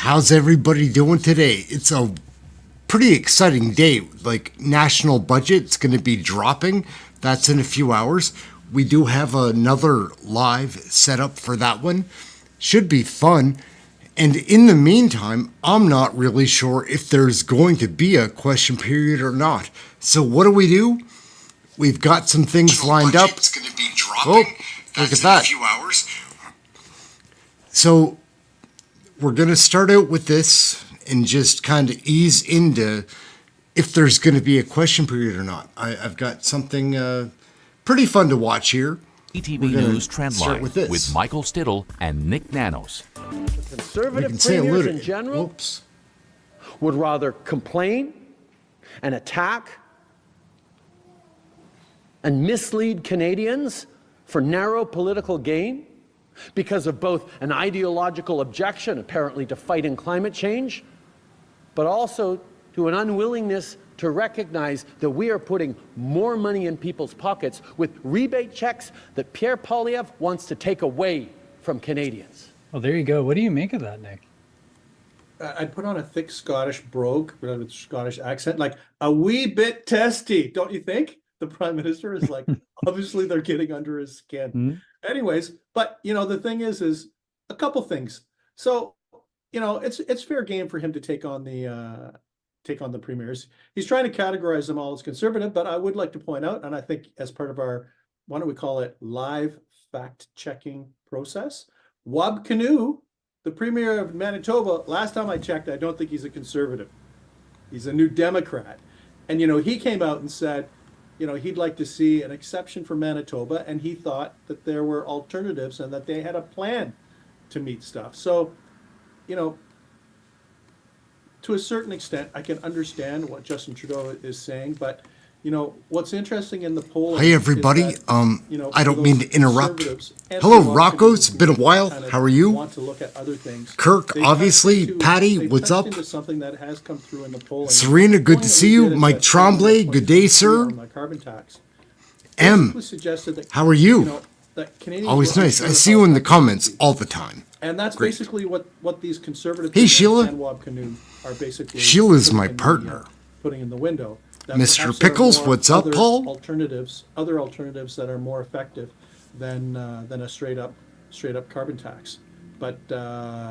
How's everybody doing today? It's a pretty exciting day. Like, national budget's going to be dropping. That's in a few hours. We do have another live set up for that one. Should be fun. And in the meantime, I'm not really sure if there's going to be a question period or not. So what do? We've got some things lined up. It's going to be dropping. Look at that. In a few hours. So we're going to start out with this and just kind of ease into if there's going to be a question period or not. I've got something pretty fun to watch here. ETV News Trendline with Michael Stittle and Nick Nanos. Conservative premiers in general would rather complain and attack and mislead Canadians for narrow political gain because of both an ideological objection, apparently, to fighting climate change, but also to an unwillingness to recognize that we are putting more money in people's pockets with rebate checks that Pierre Poilievre wants to take away from Canadians. Well, there you go. What do you make of that, Nick? I'd put on a thick Scottish brogue with a Scottish accent, like a wee bit testy, don't you think? The Prime Minister is like, obviously they're getting under his skin. Mm-hmm. Anyways, but the thing is a couple things. So, it's fair game for him to take on the premiers. He's trying to categorize them all as conservative, but I would like to point out, and I think as part of our, why don't we call it live fact-checking process, Wab Kinew, the Premier of Manitoba, last time I checked, I don't think he's a conservative. He's a New Democrat. And, he came out and said, he'd like to see an exception for Manitoba, and he thought that there were alternatives and that they had a plan to meet stuff. So, to a certain extent, I can understand what Justin Trudeau is saying, but what's interesting in the poll. Hey everybody, I don't mean to interrupt. Hello Rocco, it's been a while. How are you? Want to look at other things. Kirk, obviously. Patty, what's up? Something that has come through in the poll. Serena, good to see you. Mike Tremblay, good day, sir. Carbon tax. M, how are you? Always nice. I see you in the comments all the time. And that's Great. Basically what these conservative Hey Sheila. and Wab Kinew are basically. Sheila's my partner. Putting in the window. Mr. Pickles, what's up, Paul? Other alternatives that are more effective than a straight up carbon tax. But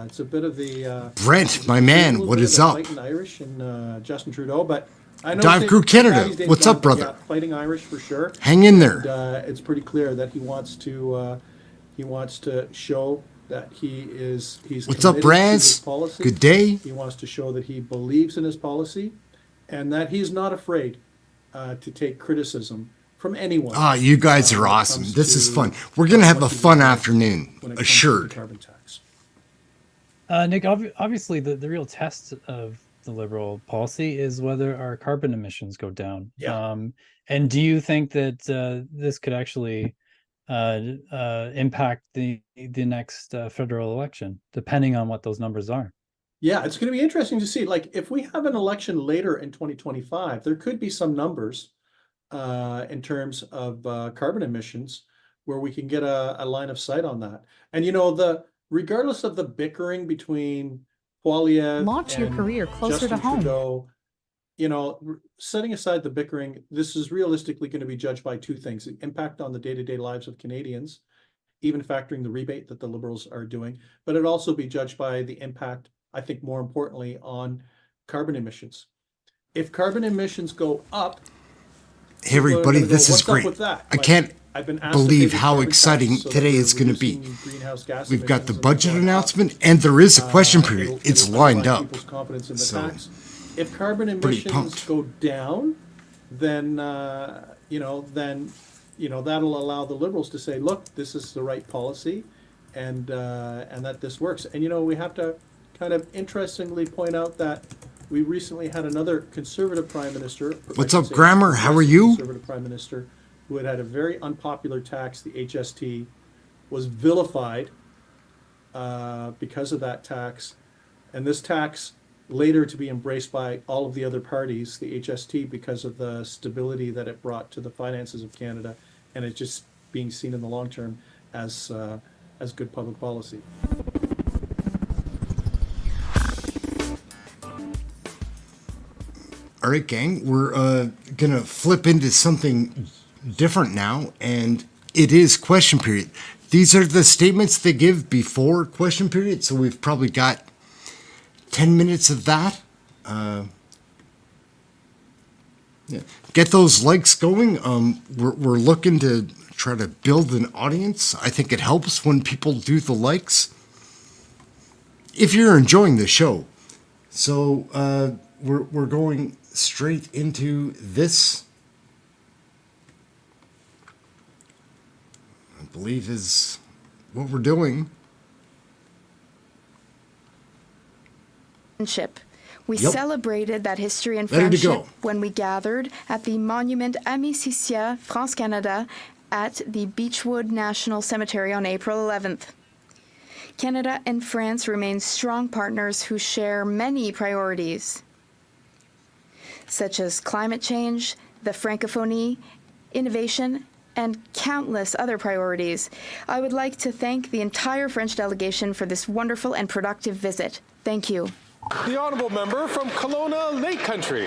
it's a bit of the Brent, my man, what is up? Fighting Irish and Justin Trudeau, but I know Dive Crew Canada, what's up, brother? Fighting Irish for sure. Hang in there. And, it's pretty clear that he wants to show that he's what's up, Braz? Good day. He wants to show that he believes in his policy, and that he's not afraid to take criticism from anyone. Ah, you guys are awesome. This is fun. We're going to have a fun afternoon, assured. Carbon tax. Nick, obviously the real test of the Liberal policy is whether our carbon emissions go down. Yeah. And do you think that this could actually impact the next federal election, depending on what those numbers are? Yeah, it's going to be interesting to see. Like, if we have an election later in 2025, there could be some numbers in terms of carbon emissions where we can get a line of sight on that. And regardless of the bickering between Poilievre launch your career closer Justin to home. Trudeau, setting aside the bickering, this is realistically going to be judged by two things: the impact on the day-to-day lives of Canadians, even factoring the rebate that the Liberals are doing, but it also be judged by the impact, I think more importantly, on carbon emissions. If carbon emissions go up, hey everybody, this is great. I can't believe how exciting today is going to be. We've got the budget announcement, and there is a question period. It's lined up. So, if carbon emissions go down, then that'll allow the Liberals to say, look, this is the right policy, and that this works. And we have to kind of interestingly point out that we recently had another conservative prime minister. What's up, Grammar? How are you? Conservative prime minister who had a very unpopular tax, the HST, was vilified because of that tax. And this tax later to be embraced by all of the other parties, the HST, because of the stability that it brought to the finances of Canada, and it just being seen in the long term as good public policy. All right, gang, we're going to flip into something different now, and it is question period. These are the statements they give before question period, so we've probably got 10 minutes of that. Yeah. Get those likes going. We're looking to try to build an audience. I think it helps when people do the likes. If you're enjoying the show. So we're going straight into this. I believe is what we're doing. We celebrated that history and friendship when we gathered at the Monument Amicitia France-Canada at the Beechwood National Cemetery on April 11th. Canada and France remain strong partners who share many priorities, such as climate change, the Francophonie, innovation, and countless other priorities. I would like to thank the entire French delegation for this wonderful and productive visit. Thank you. The Honourable Member from Kelowna Lake Country.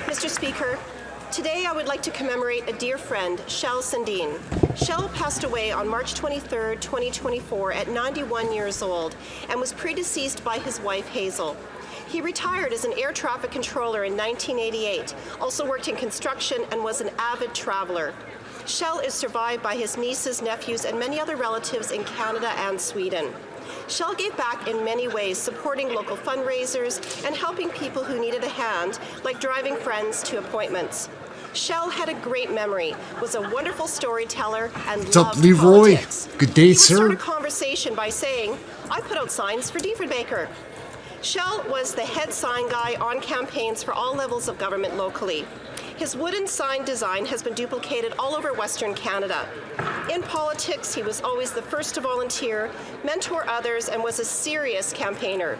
Mr. Speaker, today I would like to commemorate a dear friend, Shel Sandine. Shel passed away on March 23, 2024 at 91 years old and was predeceased by his wife, Hazel. He retired as an air traffic controller in 1988, also worked in construction and was an avid traveler. Shel is survived by his nieces, nephews, and many other relatives in Canada and Sweden. Shel gave back in many ways, supporting local fundraisers and helping people who needed a hand, like driving friends to appointments. Shel had a great memory, was a wonderful storyteller, and What's loved up, Leroy? politics. Good day, He would sir. start a conversation by saying, "I put out signs for Diefenbaker." Shel was the head sign guy on campaigns for all levels of government locally. His wooden sign design has been duplicated all over Western Canada. In politics, he was always the first to volunteer, mentor others, and was a serious campaigner.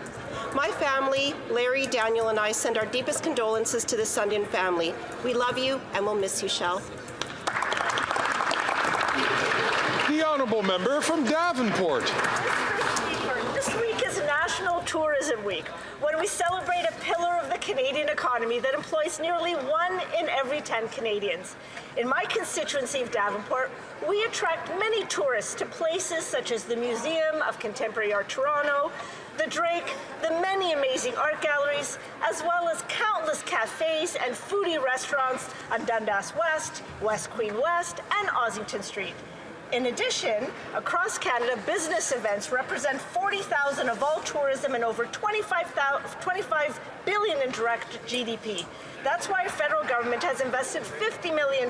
My family, Larry, Daniel, and I send our deepest condolences to the Sundin family. We love you, and we'll miss you, Shel. The Honourable Member from Davenport. This week is National Tourism Week, when we celebrate a pillar of the Canadian economy that employs nearly 1 in every 10 Canadians. In my constituency of Davenport, we attract many tourists to places such as the Museum of Contemporary Art Toronto, the Drake, the many amazing art galleries, as well as countless cafes and foodie restaurants on Dundas West, West Queen West, and Ossington Street. In addition, across Canada, business events represent 40,000 of all tourism and over 25 billion in direct GDP. That's why our federal government has invested $50 million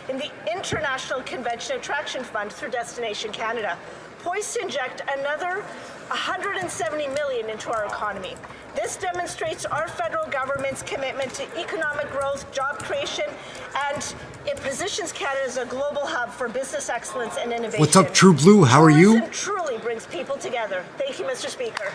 in the International Convention Attraction Fund through Destination Canada, poised to inject another $170 million into our economy. This demonstrates our federal government's commitment to economic growth, job creation, and it positions Canada as a global hub for business excellence and innovation. What's up, True Blue? How are you? Tourism truly brings people together. Thank you, Mr. Speaker.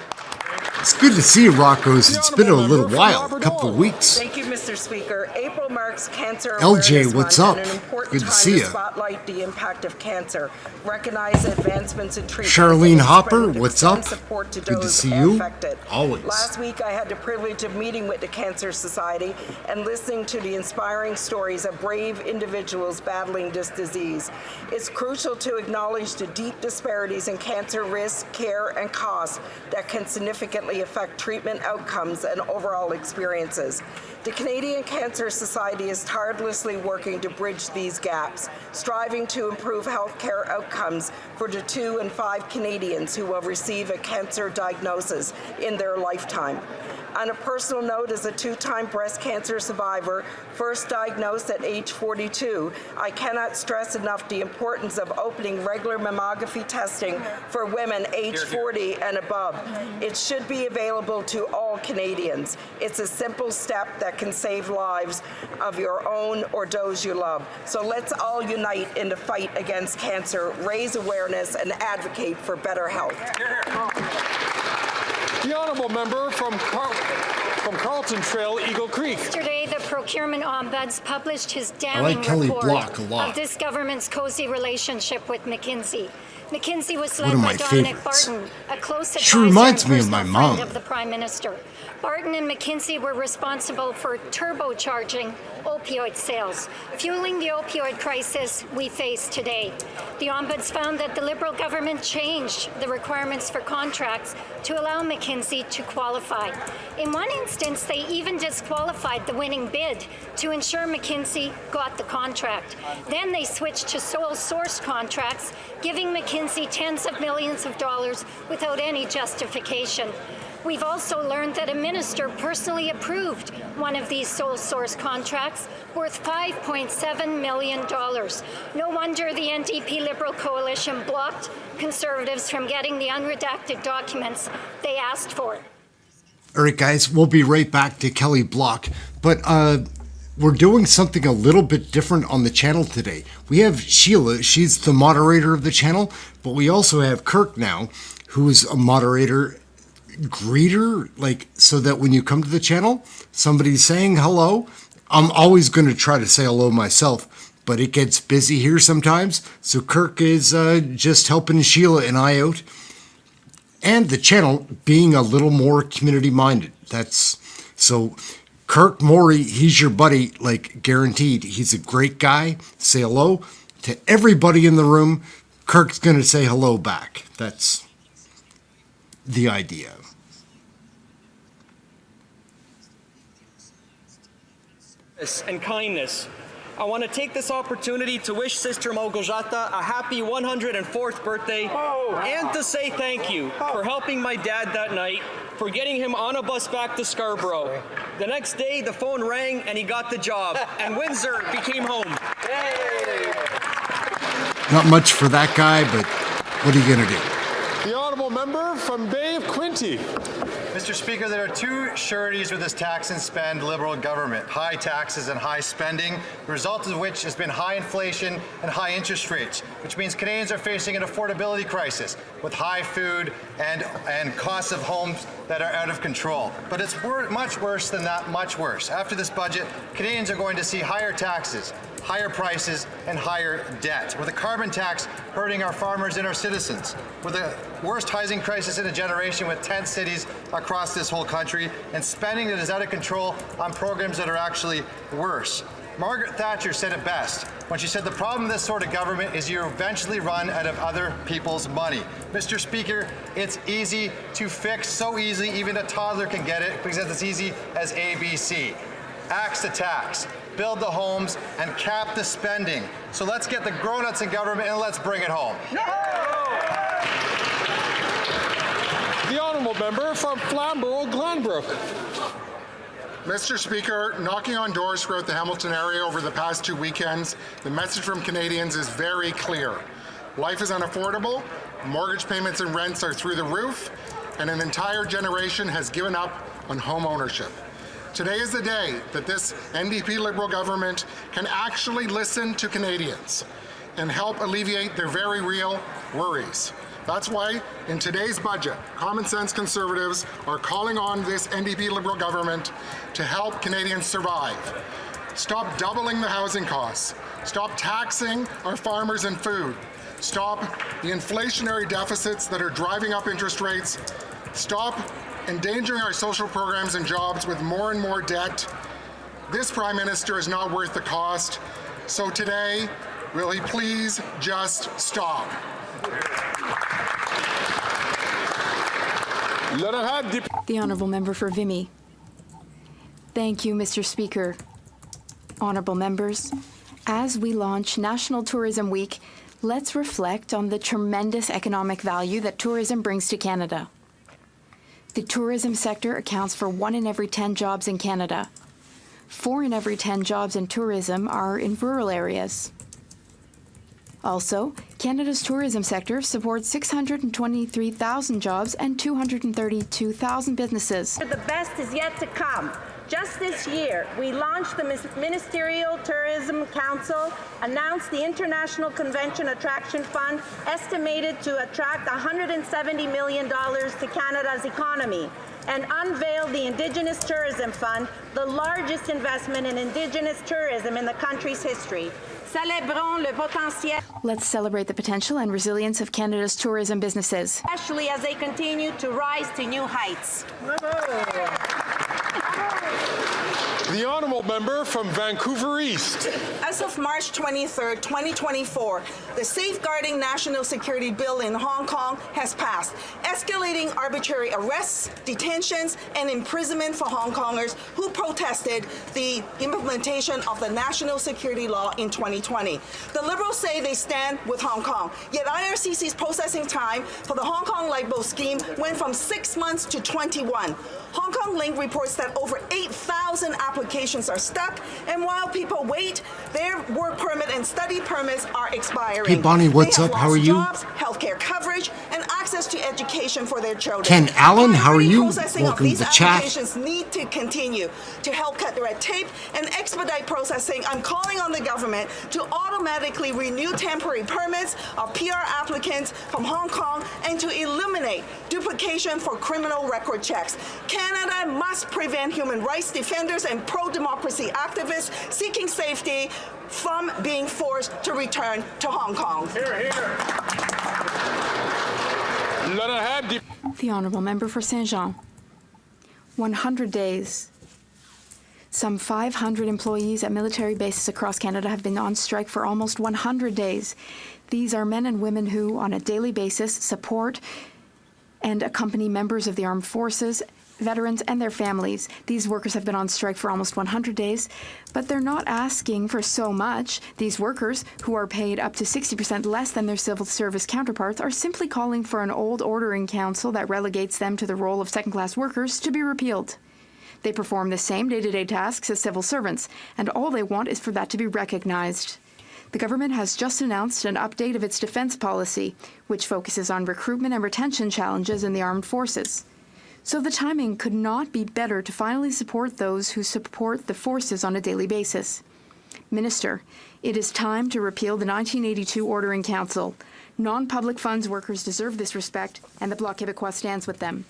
It's good to see you, Rockos. It's been a little while, a couple of weeks. Thank you, Mr. Speaker. April marks Cancer LJ, Awareness what's Month up? and an important Good to time see ya. spotlight the impact of cancer, recognize advancements in treatment. Charlene and Hopper, extend what's up? support to Good to those see you. affected. Always. Last week, I had the privilege of meeting with the Cancer Society and listening to the inspiring stories of brave individuals battling this disease. It's crucial to acknowledge the deep disparities in cancer risk, care, and costs that can significantly affect treatment outcomes and overall experiences. The Canadian Cancer Society is tirelessly working to bridge these gaps, striving to improve healthcare outcomes for the 2 in 5 Canadians who will receive a cancer diagnosis in their lifetime. On a personal note, as a 2-time breast cancer survivor, first diagnosed at age 42, I cannot stress enough the importance of opening regular mammography testing for women aged 40 and above. It should be available to all Canadians. It's a simple step that can save lives of your own or those you love. So let's all unite in the fight against cancer, raise awareness, and advocate for better health. The Honourable Member from Carlton Trail, Eagle Creek. Yesterday, the Procurement Ombuds published his damning Kelly report Block a lot. of this government's cozy relationship with McKinsey. McKinsey was One led of by my Dominic favorites. Barton, a close She advisor reminds and me of my personal friend mom. of the Prime Minister. Barton and McKinsey were responsible for turbocharging opioid sales, fueling the opioid crisis we face today. The Ombuds found that the Liberal government changed the requirements for contracts to allow McKinsey to qualify. In one instance, they even disqualified the winning bid to ensure McKinsey got the contract. Then they switched to sole source contracts, giving McKinsey tens of millions of dollars without any justification. We've also learned that a minister personally approved one of these sole source contracts worth $5.7 million. No wonder the NDP Liberal coalition blocked Conservatives from getting the unredacted documents they asked for. All right, guys, we'll be right back to Kelly Block. But we're doing something a little bit different on the channel today. We have Sheila, she's the moderator of the channel, but we also have Kirk now, who's a moderator greeter, like, so that when you come to the channel, somebody's saying hello. I'm always going to try to say hello myself, but it gets busy here sometimes. So Kirk is just helping Sheila and I out. And the channel being a little more community minded. That's so Kirk Morey, he's your buddy, like guaranteed. He's a great guy. Say hello to everybody in the room. Kirk's going to say hello back. That's the idea. And kindness. I want to take this opportunity to wish Sister Małgorzata a happy 104th birthday and to say thank you for helping my dad that night, for getting him on a bus back to Scarborough. The next day, the phone rang and he got the job, and Windsor became home. Not much for that guy, but what are you going to do? The honourable member from Bay of Quinte. Mr. Speaker, there are two sureties with this tax and spend Liberal government: high taxes and high spending, the result of which has been high inflation and high interest rates, which means Canadians are facing an affordability crisis with high food and costs of homes that are out of control. But it's much worse than that, much worse. After this budget, Canadians are going to see higher taxes, higher prices, and higher debt, with a carbon tax hurting our farmers and our citizens, with the worst housing crisis in a generation, with 10 cities across this whole country, and spending that is out of control on programs that are actually worse. Margaret Thatcher said it best when she said the problem with this sort of government is you eventually run out of other people's money. Mr. Speaker, it's easy to fix, so easy even a toddler can get it because it's as easy as ABC. Axe the tax, build the homes, and cap the spending. So let's get the grown-ups in government and let's bring it home. The honourable member from Flamborough-Glanbrook. Mr. Speaker, knocking on doors throughout the Hamilton area over the past 2 weekends, the message from Canadians is very clear. Life is unaffordable, mortgage payments and rents are through the roof, and an entire generation has given up on home ownership. Today is the day that this NDP Liberal government can actually listen to Canadians and help alleviate their very real worries. That's why in today's budget, Common Sense Conservatives are calling on this NDP Liberal government to help Canadians survive. Stop doubling the housing costs. Stop taxing our farmers and food. Stop the inflationary deficits that are driving up interest rates. Stop endangering our social programs and jobs with more and more debt. This Prime Minister is not worth the cost. So today, will he please just stop? The Honourable Member for Vimy. Thank you, Mr. Speaker. Honourable members, as we launch National Tourism Week, let's reflect on the tremendous economic value that tourism brings to Canada. The tourism sector accounts for 1 in every 10 jobs in Canada. 4 in every 10 jobs in tourism are in rural areas. Also, Canada's tourism sector supports 623,000 jobs and 232,000 businesses. The best is yet to come. Just this year, we launched the Ministerial Tourism Council, announced the International Convention Attraction Fund, estimated to attract $170 million to Canada's economy, and unveiled the Indigenous Tourism Fund, the largest investment in Indigenous tourism in the country's history. Célébrons le potentiel. Let's celebrate the potential and resilience of Canada's tourism businesses, especially as they continue to rise to new heights. The honourable member from Vancouver East. As of March 23, 2024, the Safeguarding National Security Bill in Hong Kong has passed, escalating arbitrary arrests, detentions, and imprisonment for Hong Kongers who protested the implementation of the national security law in 2020. The Liberals say they stand with Hong Kong, yet IRCC's processing time for the Hong Kong Lifeboat scheme went from 6 months to 21. Hong Kong Link reports that over 8,000 applications are stuck, and while people wait, their work permit and study permits are expiring. Hey Bonnie, what's up? How are you? Jobs, healthcare coverage, and access to education for their children. Ken Allen, how are you? Processing Welcome of to these the chat. applications need to continue. To help cut the red tape and expedite processing, I'm calling on the government to automatically renew temporary permits of PR applicants from Hong Kong and to eliminate duplication for criminal record checks. Canada must prevent human rights defenders and pro-democracy activists seeking safety from being forced to return to Hong Kong. Here, here. The Honourable Member for Saint-Jean. 100 days. Some 500 employees at military bases across Canada have been on strike for almost 100 days. These are men and women who, on a daily basis, support and accompany members of the armed forces, veterans, and their families. These workers have been on strike for almost 100 days, but they're not asking for so much. These workers, who are paid up to 60% less than their civil service counterparts, are simply calling for an old order in council that relegates them to the role of second-class workers to be repealed. They perform the same day-to-day tasks as civil servants, and all they want is for that to be recognized. The government has just announced an update of its defense policy, which focuses on recruitment and retention challenges in the armed forces. So the timing could not be better to finally support those who support the forces on a daily basis. Minister, it is time to repeal the 1982 Order in Council. Non-public funds workers deserve this respect, and the Bloc Québécois stands with them.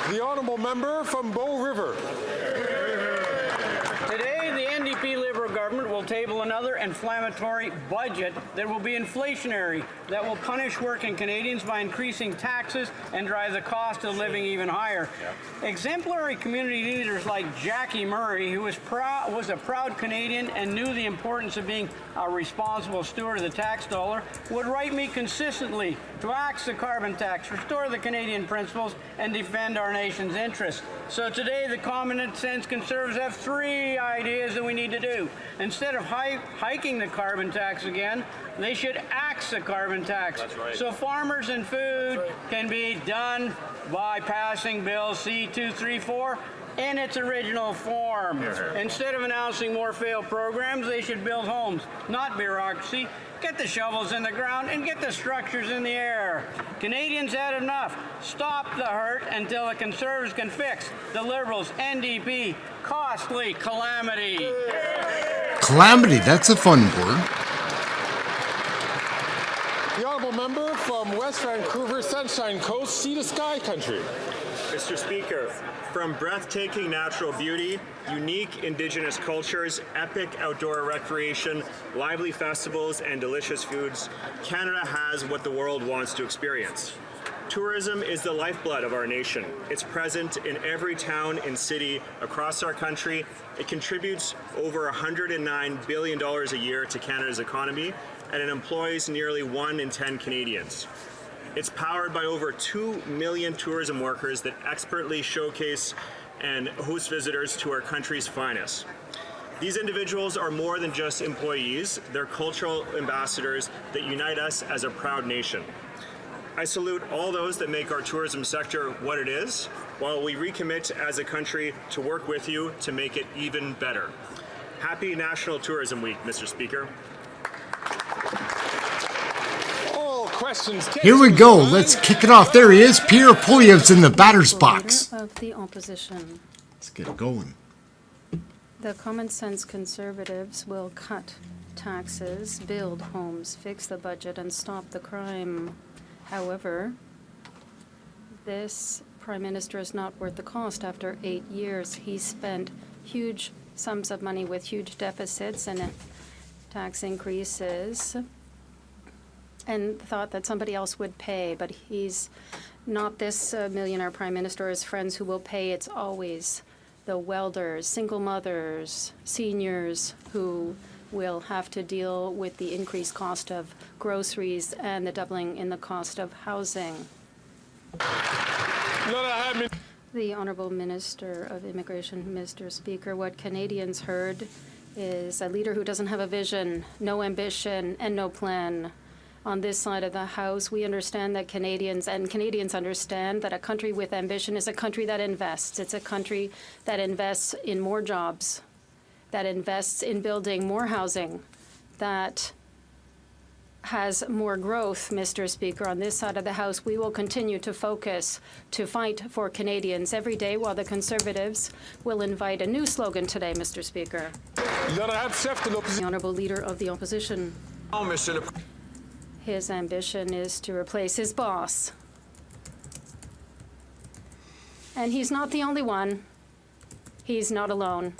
The honourable member from Bow River. Today, the NDP Liberal government will table another inflammatory budget that will be inflationary, that will punish working Canadians by increasing taxes and drive the cost of living even higher. Exemplary community leaders like Jackie Murray, who was a proud Canadian and knew the importance of being a responsible steward of the tax dollar, would write me consistently to axe the carbon tax, restore the Canadian principles, and defend our nation's interests. So today, the common sense Conservatives have three ideas that we need to do. Instead of hiking the carbon tax again, they should axe the carbon tax. That's right. So farmers and food can be done by passing Bill C-234 in its original form. Instead of announcing more failed programs, they should build homes, not bureaucracy. Get the shovels in the ground and get the structures in the air. Canadians had enough. Stop the hurt until the Conservatives can fix the Liberals' NDP costly calamity. Calamity, that's a fun word. The honourable member from West Vancouver, Sunshine Coast, Sea to Sky Country. Mr. Speaker, from breathtaking natural beauty, unique Indigenous cultures, epic outdoor recreation, lively festivals, and delicious foods, Canada has what the world wants to experience. Tourism is the lifeblood of our nation. It's present in every town and city across our country. It contributes over $109 billion a year to Canada's economy, and it employs nearly 1 in 10 Canadians. It's powered by over 2 million tourism workers that expertly showcase and host visitors to our country's finest. These individuals are more than just employees. They're cultural ambassadors that unite us as a proud nation. I salute all those that make our tourism sector what it is, while we recommit as a country to work with you to make it even better. Happy National Tourism Week, Mr. Speaker. questions. Here we go. Let's kick it off. There he is. Pierre Poilievre's in the batter's box. Of the opposition. Let's get it going. The common sense conservatives will cut taxes, build homes, fix the budget, and stop the crime. However, this Prime Minister is not worth the cost. After 8 years, he spent huge sums of money with huge deficits and tax increases and thought that somebody else would pay, but he's not this millionaire Prime Minister or his friends who will pay. It's always the welders, single mothers, seniors who will have to deal with the increased cost of groceries and the doubling in the cost of housing. The Honourable Minister of Immigration, Mr. Speaker, what Canadians heard is a leader who doesn't have a vision, no ambition, and no plan. On this side of the House, we understand that Canadians understand that a country with ambition is a country that invests. It's a country that invests in more jobs, that invests in building more housing, that has more growth, Mr. Speaker. On this side of the House, we will continue to focus, to fight for Canadians every day, while the Conservatives will invite a new slogan today, Mr. Speaker. The Honourable Leader of the Opposition. His ambition is to replace his boss. And he's not the only one. He's not alone.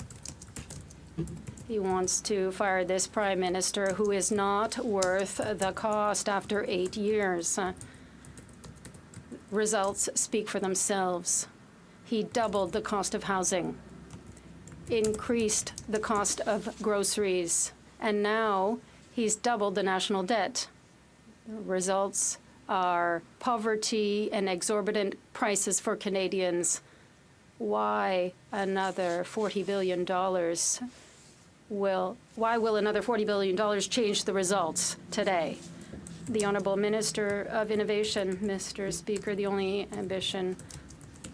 He wants to fire this Prime Minister who is not worth the cost after 8 years. Results speak for themselves. He doubled the cost of housing, increased the cost of groceries, and now he's doubled the national debt. The results are poverty and exorbitant prices for Canadians. Why another $40 billion? Why will another $40 billion change the results today? The Honourable Minister of Innovation, Mr. Speaker, the only ambition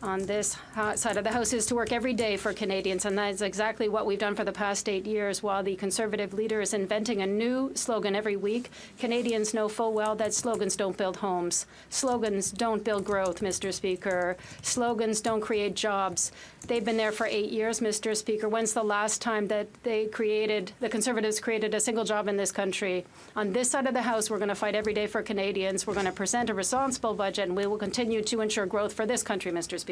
on this side of the House is to work every day for Canadians, and that is exactly what we've done for the past 8 years. While the Conservative leader is inventing a new slogan every week, Canadians know full well that slogans don't build homes. Slogans don't build growth, Mr. Speaker. Slogans don't create jobs. They've been there for 8 years, Mr. Speaker. When's the last time that the Conservatives created a single job in this country? On this side of the House, we're going to fight every day for Canadians. We're going to present a responsible budget, and we will continue to ensure growth for this country, Mr. Speaker.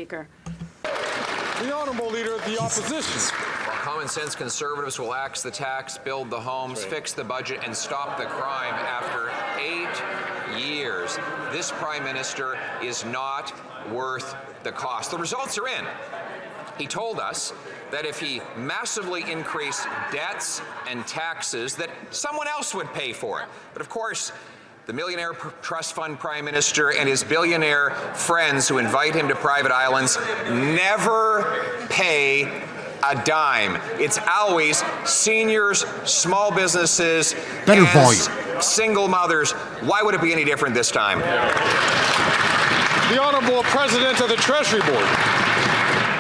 The Honourable Leader of the Opposition. While common sense Conservatives will axe the tax, build the homes, fix the budget, and stop the crime after 8 years, this Prime Minister is not worth the cost. The results are in. He told us that if he massively increased debts and taxes, that someone else would pay for it. But of course, the Millionaire Trust Fund Prime Minister and his billionaire friends who invite him to private islands never pay a dime. It's always seniors, small businesses, better volume, single mothers. Why would it be any different this time? The Honourable President of the Treasury Board.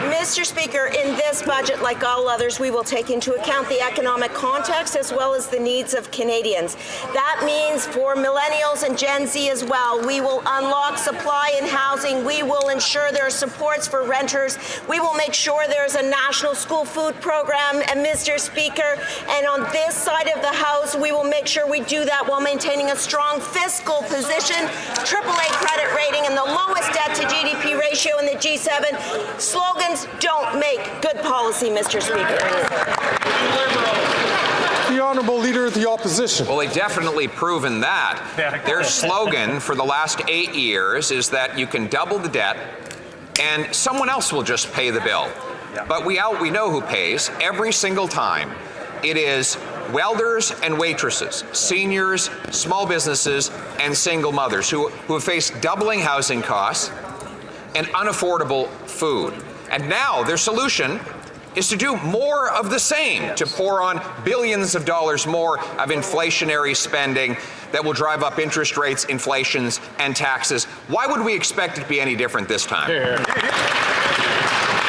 Mr. Speaker, in this budget, like all others, we will take into account the economic context as well as the needs of Canadians. That means for millennials and Gen Z as well, we will unlock supply in housing. We will ensure there are supports for renters. We will make sure there's a national school food program, and Mr. Speaker, and on this side of the House, we will make sure we do that while maintaining a strong fiscal position, AAA credit rating, and the lowest debt to GDP ratio in the G7. Slogans don't make good policy, Mr. Speaker. The Honourable Leader of the Opposition. Well, they've definitely proven that. Their slogan for the last 8 years is that you can double the debt and someone else will just pay the bill. But we know who pays every single time. It is welders and waitresses, seniors, small businesses, and single mothers who have faced doubling housing costs and unaffordable food. And now their solution is to do more of the same, to pour on billions of dollars more of inflationary spending that will drive up interest rates, inflations, and taxes. Why would we expect it to be any different this time?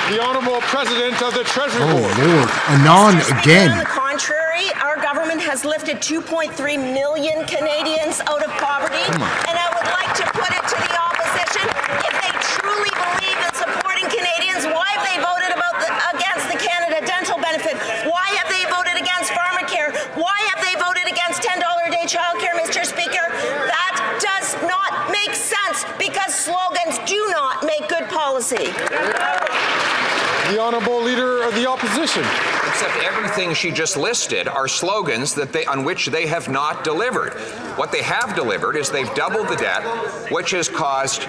The Honourable President of the Treasury Board. Oh, Lord. Anon again. On the contrary, our government has lifted 2.3 million Canadians out of poverty, and I would like to put it to the opposition, if they truly believe in supporting Canadians, why have they voted against the Canada dental benefit? Why have they voted against pharmacare? Why have they voted against $10 a day childcare, Mr. Speaker? That does not make sense because slogans do not make good policy. The Honourable Leader of the Opposition. Except everything she just listed are slogans on which they have not delivered. What they have delivered is they've doubled the debt, which has caused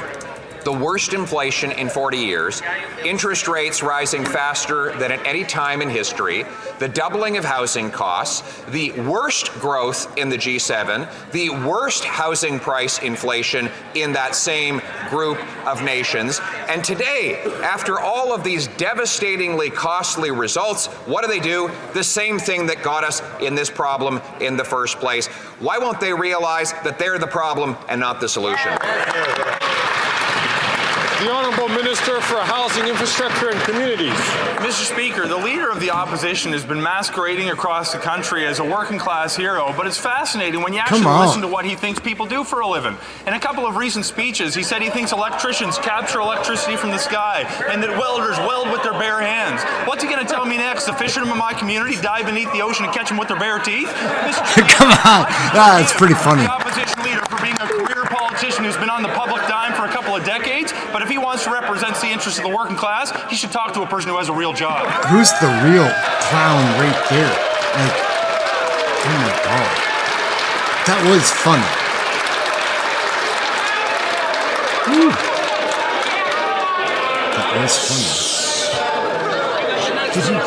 the worst inflation in 40 years, interest rates rising faster than at any time in history, the doubling of housing costs, the worst growth in the G7, the worst housing price inflation in that same group of nations. And today, after all of these devastatingly costly results, what do? The same thing that got us in this problem in the first place. Why won't they realize that they're the problem and not the solution? The Honourable Minister for Housing, Infrastructure and Communities. Mr. Speaker, the Leader of the Opposition has been masquerading across the country as a working class hero, but it's fascinating when you actually listen to what he thinks people do for a living. In a couple of recent speeches, he said he thinks electricians capture electricity from the sky and that welders weld with their bare hands. What's he going to tell me next? The fishermen in my community dive beneath the ocean and catch them with their bare teeth? Come on. That's pretty funny. The opposition leader for being a career politician who's been on the public dime for a couple of decades, but if he wants to represent the interests of the working class, he should talk to a person who has a real job. Who's the real clown right there? Like, oh my God. That was funny. Woo. That was funny. Did you?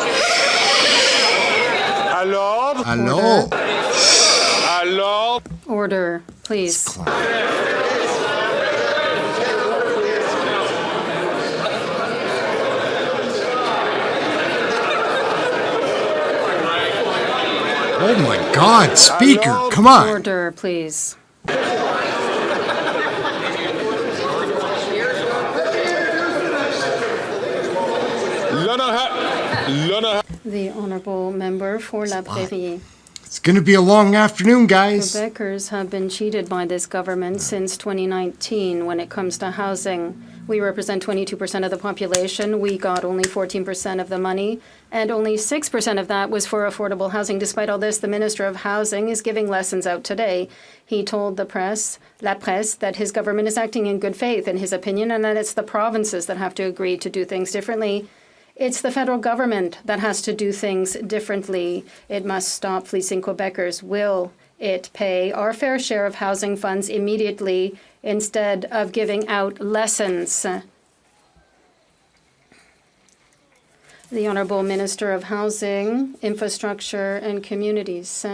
Hello? Order, please. Oh my God, Speaker, come on. Order, please. The Honourable Member for La Prairie. It's going to be a long afternoon, guys. Quebecers have been cheated by this government since 2019 when it comes to housing. We represent 22% of the population. We got only 14% of the money, and only 6% of that was for affordable housing. Despite all this, the Minister of Housing is giving lessons out today. He told the press, La Presse, that his government is acting in good faith, in his opinion, and that it's the provinces that have to agree to do things differently. It's the federal government that has to do things differently. It must stop fleecing Quebecers. Will it pay our fair share of housing funds immediately instead of giving out lessons? The Honourable Minister of Housing, Infrastructure and Communities.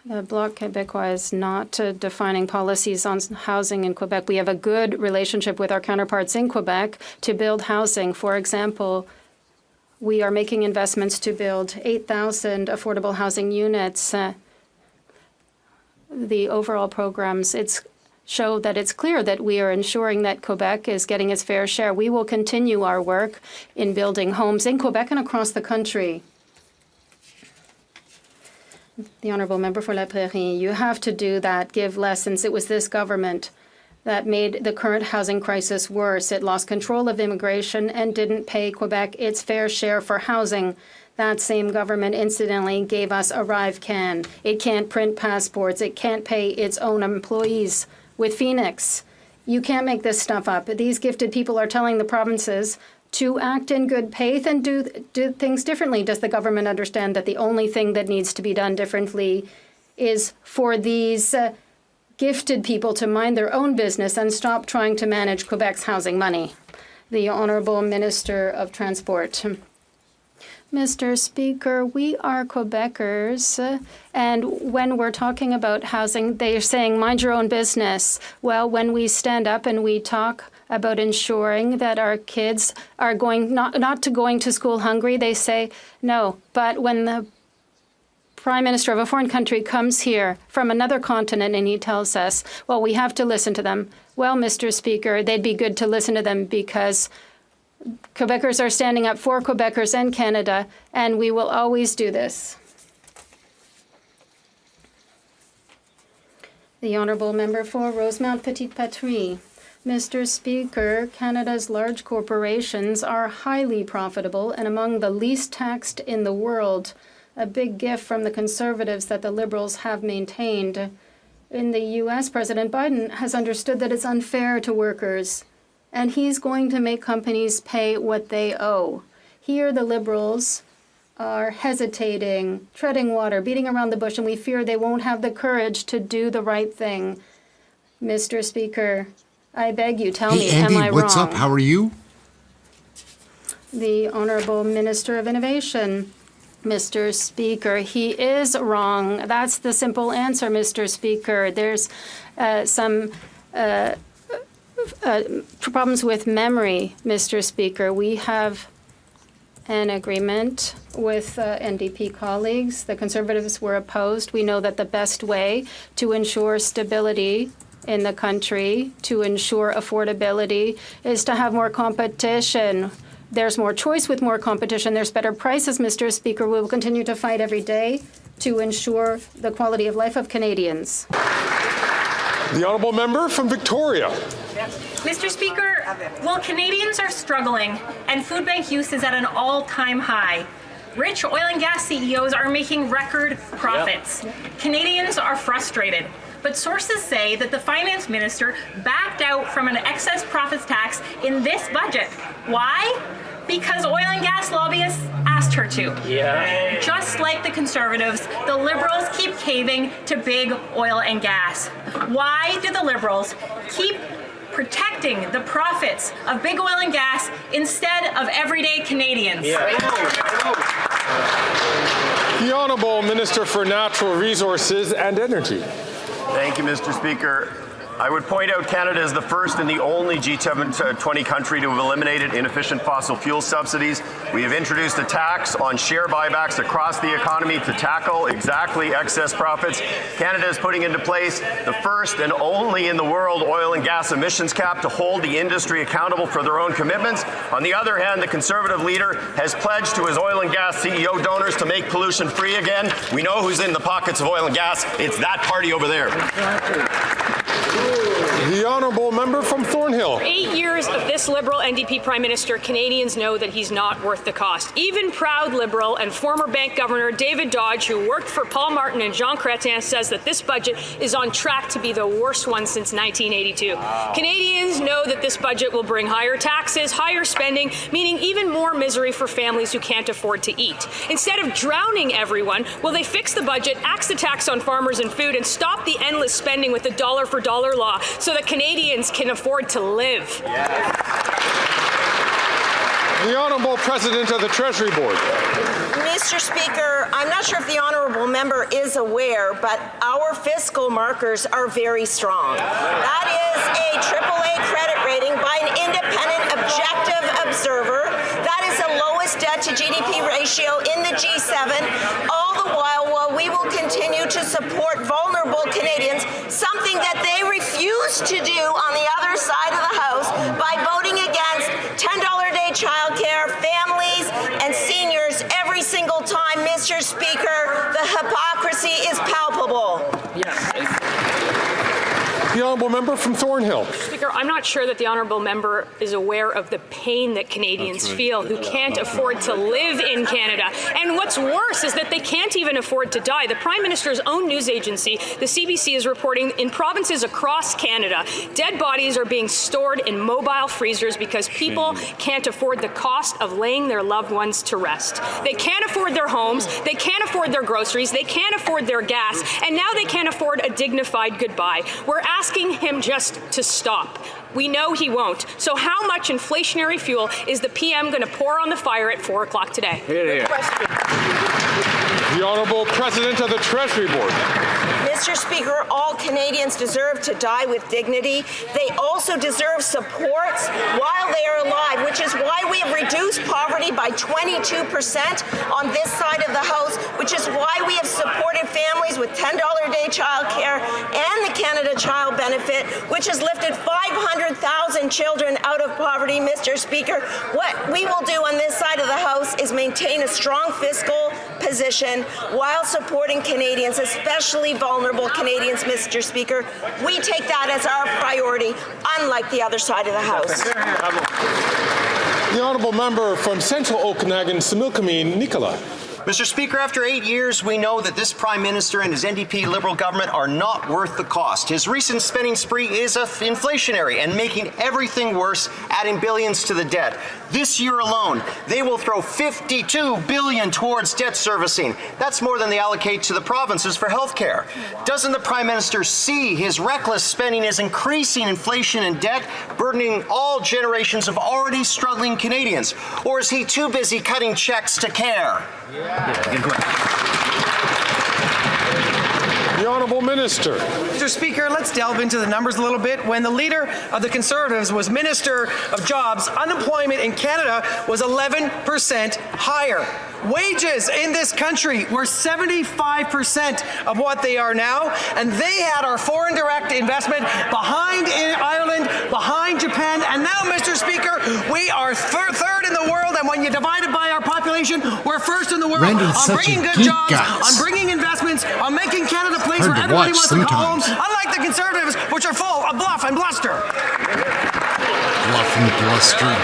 The Bloc Québécois is not defining policies on housing in Quebec. We have a good relationship with our counterparts in Quebec to build housing. For example, we are making investments to build 8,000 affordable housing units. The overall programs, show that it's clear that we are ensuring that Quebec is getting its fair share. We will continue our work in building homes in Quebec and across the country. The Honourable Member for La Prairie, you have to do that, give lessons. It was this government that made the current housing crisis worse. It lost control of immigration and didn't pay Quebec its fair share for housing. That same government, incidentally, gave us ArriveCan. It can't print passports. It can't pay its own employees with Phoenix. You can't make this stuff up. These gifted people are telling the provinces to act in good faith and do things differently. Does the government understand that the only thing that needs to be done differently is for these gifted people to mind their own business and stop trying to manage Quebec's housing money? The Honourable Minister of Transport. Mr. Speaker, we are Quebecers, and when we're talking about housing, they're saying, mind your own business. Well, when we stand up and we talk about ensuring that our kids are not going to school hungry, they say no. But when the Prime Minister of a foreign country comes here from another continent and he tells us, well, we have to listen to them. Well, Mr. Speaker, they'd be good to listen to them because Quebecers are standing up for Quebecers and Canada, and we will always do this. The Honourable Member for Rosemount Petite Patrie. Mr. Speaker, Canada's large corporations are highly profitable and among the least taxed in the world, a big gift from the Conservatives that the Liberals have maintained. In the U.S., President Biden has understood that it's unfair to workers, and he's going to make companies pay what they owe. Here, the Liberals are hesitating, treading water, beating around the bush, and we fear they won't have the courage to do the right thing. Mr. Speaker, I beg you, tell me, Andy, am I wrong? what's up? How are you? The Honourable Minister of Innovation. Mr. Speaker, he is wrong. That's the simple answer, Mr. Speaker. There's some problems with memory, Mr. Speaker. We have an agreement with NDP colleagues. The Conservatives were opposed. We know that the best way to ensure stability in the country, to ensure affordability, is to have more competition. There's more choice with more competition. There's better prices, Mr. Speaker. We will continue to fight every day to ensure the quality of life of Canadians. The Honourable Member from Victoria. Mr. Speaker, while Canadians are struggling and food bank use is at an all-time high, rich oil and gas CEOs are making record profits. Canadians are frustrated. But sources say that the finance minister backed out from an excess profits tax in this budget. Why? Because oil and gas lobbyists asked her to. Yeah. Just like the Conservatives, the Liberals keep caving to big oil and gas. Why do the Liberals keep protecting the profits of big oil and gas instead of everyday Canadians? Yeah. The Honourable Minister for Natural Resources and Energy. Thank you, Mr. Speaker. I would point out Canada is the first and the only G20 country to have eliminated inefficient fossil fuel subsidies. We have introduced a tax on share buybacks across the economy to tackle exactly excess profits. Canada is putting into place the first and only in the world oil and gas emissions cap to hold the industry accountable for their own commitments. On the other hand, the Conservative leader has pledged to his oil and gas CEO donors to make pollution free again. We know who's in the pockets of oil and gas. It's that party over there. The Honourable Member from Thornhill. For 8 years of this Liberal NDP Prime Minister, Canadians know that he's not worth the cost. Even proud Liberal and former bank Governor David Dodge, who worked for Paul Martin and Jean Chrétien, says that this budget is on track to be the worst one since 1982. Wow. Canadians know that this budget will bring higher taxes, higher spending, meaning even more misery for families who can't afford to eat. Instead of drowning everyone, will they fix the budget, axe the tax on farmers and food, and stop the endless spending with the dollar-for-dollar law so that Canadians can afford to live? Yeah. The Honourable President of the Treasury Board. Mr. Speaker, I'm not sure if the Honourable Member is aware, but our fiscal markers are very strong. That is a AAA credit rating by an independent, objective observer. That is the lowest debt-to-GDP ratio in the G7, all the while we will continue to support vulnerable Canadians, something that they refuse to do on the other side of the House by voting against $10 a day childcare, families, and seniors every single time. Mr. Speaker, the hypocrisy is palpable. Yes. The Honourable Member from Thornhill. Speaker, I'm not sure that the Honourable Member is aware of the pain that Canadians feel who can't afford to live in Canada. And what's worse is that they can't even afford to die. The Prime Minister's own news agency, the CBC, is reporting in provinces across Canada, dead bodies are being stored in mobile freezers because people can't afford the cost of laying their loved ones to rest. They can't afford their homes, they can't afford their groceries, they can't afford their gas, and now they can't afford a dignified goodbye. We're asking him just to stop. We know he won't. So how much inflationary fuel is the PM going to pour on the fire at 4 o'clock today? Here. The Honourable President of the Treasury Board. Mr. Speaker, all Canadians deserve to die with dignity. They also deserve supports while they are alive, which is why we have reduced poverty by 22% on this side of the House, which is why we have supported families with $10 a day childcare and the Canada Child Benefit, which has lifted 500,000 and children out of poverty, Mr. Speaker. What we will do on this side of the House is maintain a strong fiscal position while supporting Canadians, especially vulnerable Canadians, Mr. Speaker. We take that as our priority, unlike the other side of the House. The honourable member from Central Okanagan, Similkameen, Nicola. Mr. Speaker, after 8 years, we know that this Prime Minister and his NDP Liberal government are not worth the cost. His recent spending spree is inflationary and making everything worse, adding billions to the debt. This year alone, they will throw $52 billion towards debt servicing. That's more than they allocate to the provinces for health care. Doesn't the Prime Minister see his reckless spending is increasing inflation and debt, burdening all generations of already struggling Canadians? Or is he too busy cutting checks to care? The Honourable Minister. Mr. Speaker, let's delve into the numbers a little bit. When the leader of the Conservatives was Minister of Jobs, unemployment in Canada was 11% higher. Wages in this country were 75% of what they are now, and they had our foreign direct investment behind in Ireland, behind Japan, and now, Mr. Speaker, we are third in the world, and when you divide it by our population, we're first in the world on bringing good jobs, on bringing investments, on making Canada a place where everybody wants to call home, unlike the Conservatives, which are full of bluff and bluster. Bluff and bluster.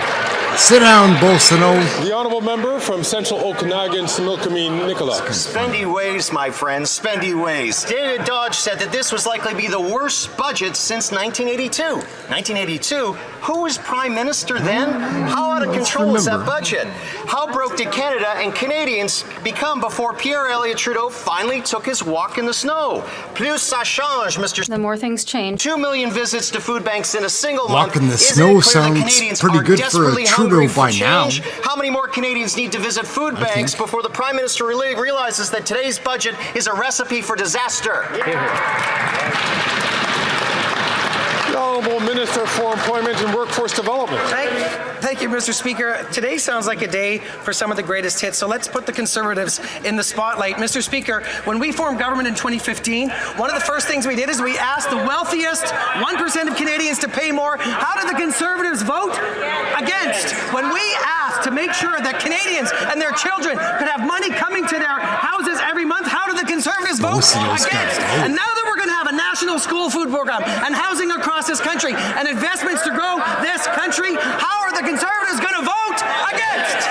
Sit down, Bolsonaro. The honourable member from Central Okanagan, Similkameen, Nicola. Spendy ways, my friends, spendy ways. David Dodge said that this was likely to be the worst budget since 1982. 1982? Who was Prime Minister then? How out of control was that budget? How broke did Canada and Canadians become before Pierre Trudeau finally took his walk in the snow? Plus ça change, Mr. The more things change. 2 million visits to food banks in a single walk month. In the snow sounds pretty good for a Trudeau by now. How many more Canadians need to visit food banks before the Prime Minister really realizes that today's budget is a recipe for disaster? The Honourable Minister for Employment and Workforce Development. Thank you, Mr. Speaker. Today sounds like a day for some of the greatest hits, so let's put the Conservatives in the spotlight. Mr. Speaker, when we formed government in 2015, one of the first things we did is we asked the wealthiest 1% of Canadians to pay more. How did the Conservatives vote? Against. When we asked to make sure that Canadians and their children could have money coming to their houses every month, how did the Conservatives vote? Against. And now that we're going to have a national school food program and housing across this country and investments to grow this country, how are the Conservatives going to vote against?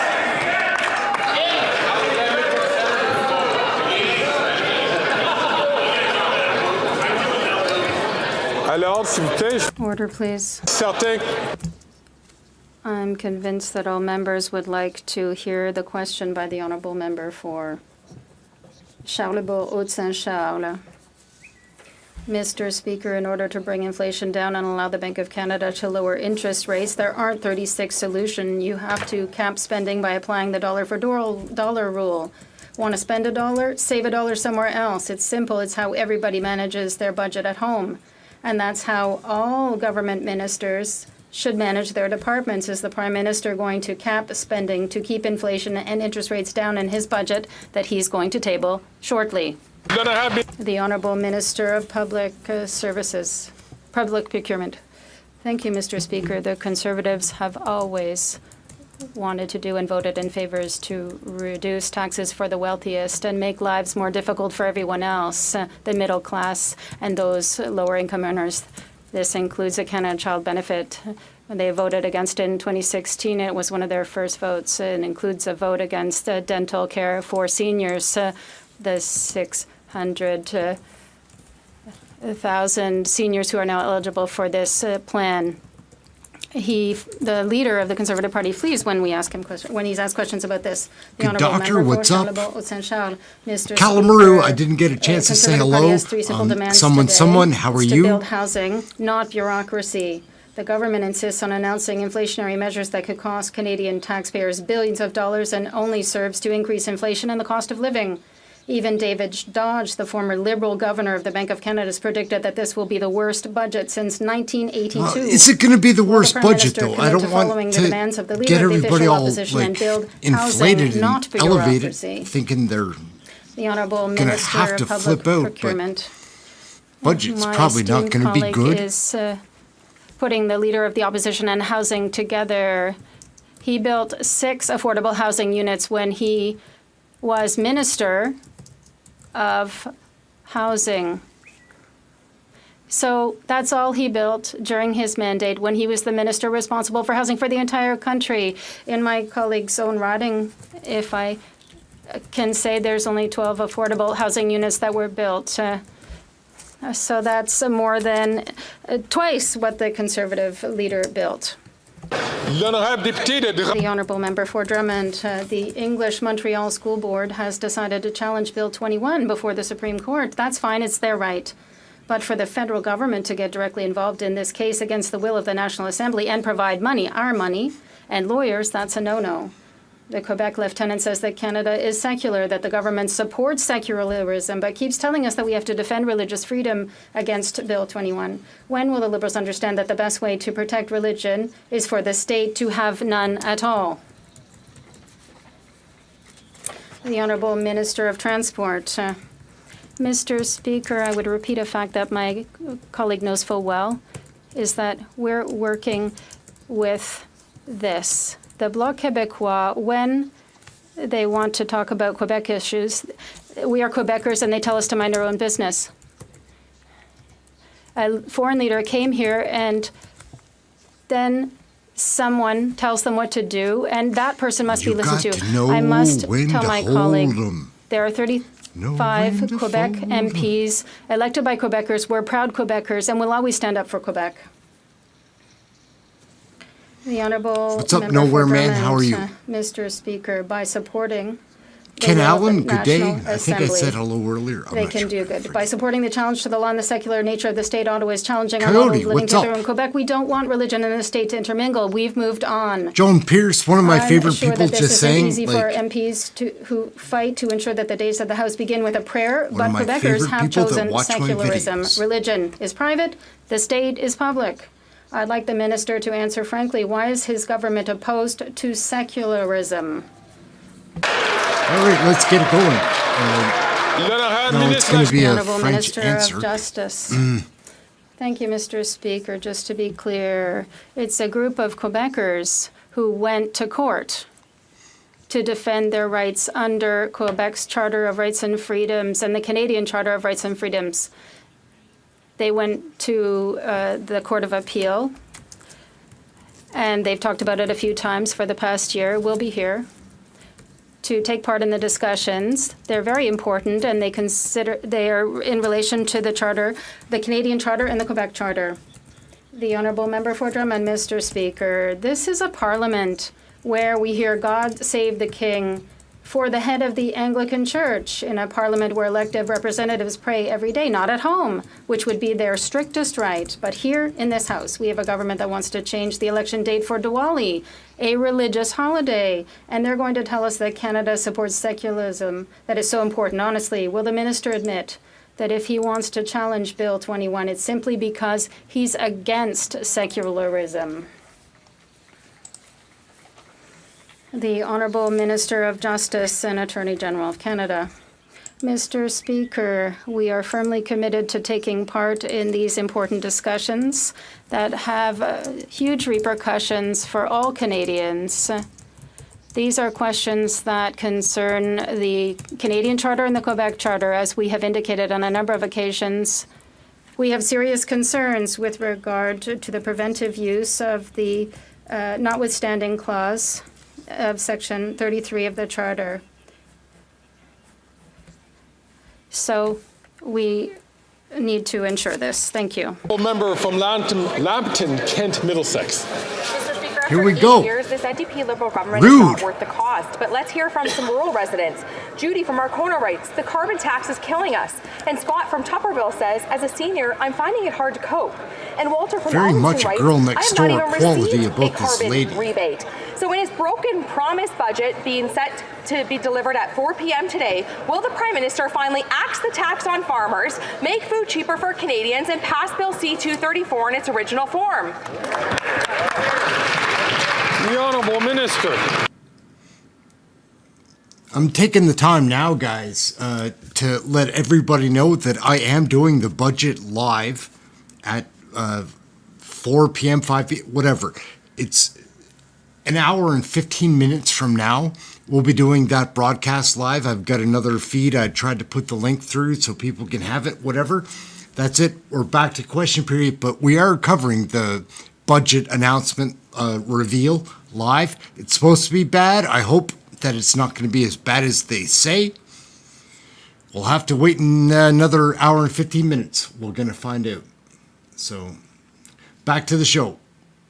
Order, please. Certain. I'm convinced that all members would like to hear the question by the honourable member for Charlebourg, Haute-Saint-Charles. Mr. Speaker, in order to bring inflation down and allow the Bank of Canada to lower interest rates, there aren't 36 solutions. You have to cap spending by applying the dollar for dollar rule. Want to spend $1? Save $1 somewhere else. It's simple. It's how everybody manages their budget at home. And that's how all government ministers should manage their departments. Is the Prime Minister going to cap spending to keep inflation and interest rates down in his budget that he's going to table shortly? The Honourable Minister of Public Services, Public Procurement. Thank you, Mr. Speaker. The Conservatives have always wanted to do and voted in favor is to reduce taxes for the wealthiest and make lives more difficult for everyone else, the middle class and those lower income earners. This includes a Canada Child Benefit. When they voted against it in 2016, it was one of their first votes. It includes a vote against dental care for seniors, the 600,000 seniors who are now eligible for this plan. The leader of the Conservative Party, flees when we ask him when he's asked questions about this. The Good doctor, what's up? Mr. Calamuru, I didn't get a chance to say hello. Someone, how are you? To build housing, not bureaucracy. The government insists on announcing inflationary measures that could cost Canadian taxpayers billions of dollars and only serves to increase inflation and the cost of living. Even David Dodge, the former Liberal governor of the Bank of Canada, has predicted that this will be the worst budget since 1982. Well, is it going to be the worst budget, though? I don't want to get everybody all inflated and elevated, thinking they're going to have to flip out. But budget's probably not going to be good. putting the leader of the opposition and housing together. He built 6 affordable housing units when he was Minister of Housing. So that's all he built during his mandate when he was the minister responsible for housing for the entire country. In my colleague's own writing, if I can say, there's only 12 affordable housing units that were built. So that's more than twice what the Conservative leader built. The Honourable Member for Drummond, the English Montreal School Board has decided to challenge Bill 21 before the Supreme Court. That's fine, it's their right. But for the federal government to get directly involved in this case against the will of the National Assembly and provide money, our money, and lawyers, that's a no-no. The Quebec lieutenant says that Canada is secular, that the government supports secularism, but keeps telling us that we have to defend religious freedom against Bill 21. When will the Liberals understand that the best way to protect religion is for the state to have none at all? The Honourable Minister of Transport. Mr. Speaker, I would repeat a fact that my colleague knows full well, is that we're working with this. The Bloc Québécois, when they want to talk about Quebec issues, we are Quebecers and they tell us to mind our own business. A foreign leader came here and then someone tells them what to do, and that person must be listened to. I must tell my colleague, there are 35 Quebec MPs elected by Quebecers. We're proud Quebecers and will always stand up for Quebec. The Honourable What's up, Nowhere Man? How are you? Mr. Speaker, by supporting Ken Allen, good day. I think I said hello earlier. They can do good. By supporting the challenge to the law and the secular nature of the state, Ottawa is challenging our model of living together in Quebec. We don't want religion and the state to intermingle. We've moved on. Joan Pierce, one of my favorite people, that just saying. It's easy for MPs who fight to ensure that the days of the House begin with a prayer, but Quebecers have chosen secularism. Religion is private, the state is public. I'd like the minister to answer frankly, why is his government opposed to secularism? All right, let's get it going. No, it's going to be a French Minister answer. Of Justice. Thank you, Mr. Speaker. Just to be clear, it's a group of Quebecers who went to court to defend their rights under Quebec's Charter of Rights and Freedoms and the Canadian Charter of Rights and Freedoms. They went to the Court of Appeal, and they've talked about it a few times for the past year. We'll be here to take part in the discussions. They're very important, and they are in relation to the Charter, the Canadian Charter and the Quebec Charter. The Honourable Member for Drummond, Mr. Speaker, this is a parliament where we hear God save the King for the head of the Anglican Church, in a parliament where elected representatives pray every day, not at home, which would be their strictest right. But here in this House, we have a government that wants to change the election date for Diwali, a religious holiday, and they're going to tell us that Canada supports secularism. That is so important. Honestly, will the minister admit that if he wants to challenge Bill 21, it's simply because he's against secularism? The Honourable Minister of Justice and Attorney General of Canada. Mr. Speaker, we are firmly committed to taking part in these important discussions that have huge repercussions for all Canadians. These are questions that concern the Canadian Charter and the Quebec Charter, as we have indicated on a number of occasions. We have serious concerns with regard to the preventive use of the notwithstanding clause of Section 33 of the Charter. So we need to ensure this. Thank you. Member from Lambton, Kent, Middlesex. Here we go. Years, this NDP Liberal government is not worth the cost. But let's hear from some rural residents. Judy from Arkona writes, the carbon tax is killing us. And Scott from Tupperville says, as a senior, I'm finding it hard to cope. And Walter from Very Allenton much writes, girl next I have door not even quality received about a this carbon lady. rebate. So in his broken promise budget being set to be delivered at 4 p.m. today, will the Prime Minister finally axe the tax on farmers, make food cheaper for Canadians, and pass Bill C-234 in its original form? The Honourable Minister. I'm taking the time now, guys, to let everybody know that I am doing the budget live at 4 p.m., 5 p.m., whatever. It's an hour and 15 minutes from now. We'll be doing that broadcast live. I've got another feed. I tried to put the link through so people can have it, whatever. That's it. We're back to question period, but we are covering the budget announcement reveal live. It's supposed to be bad. I hope that it's not going to be as bad as they say. We'll have to wait in another hour and 15 minutes. We're going to find out. So, back to the show.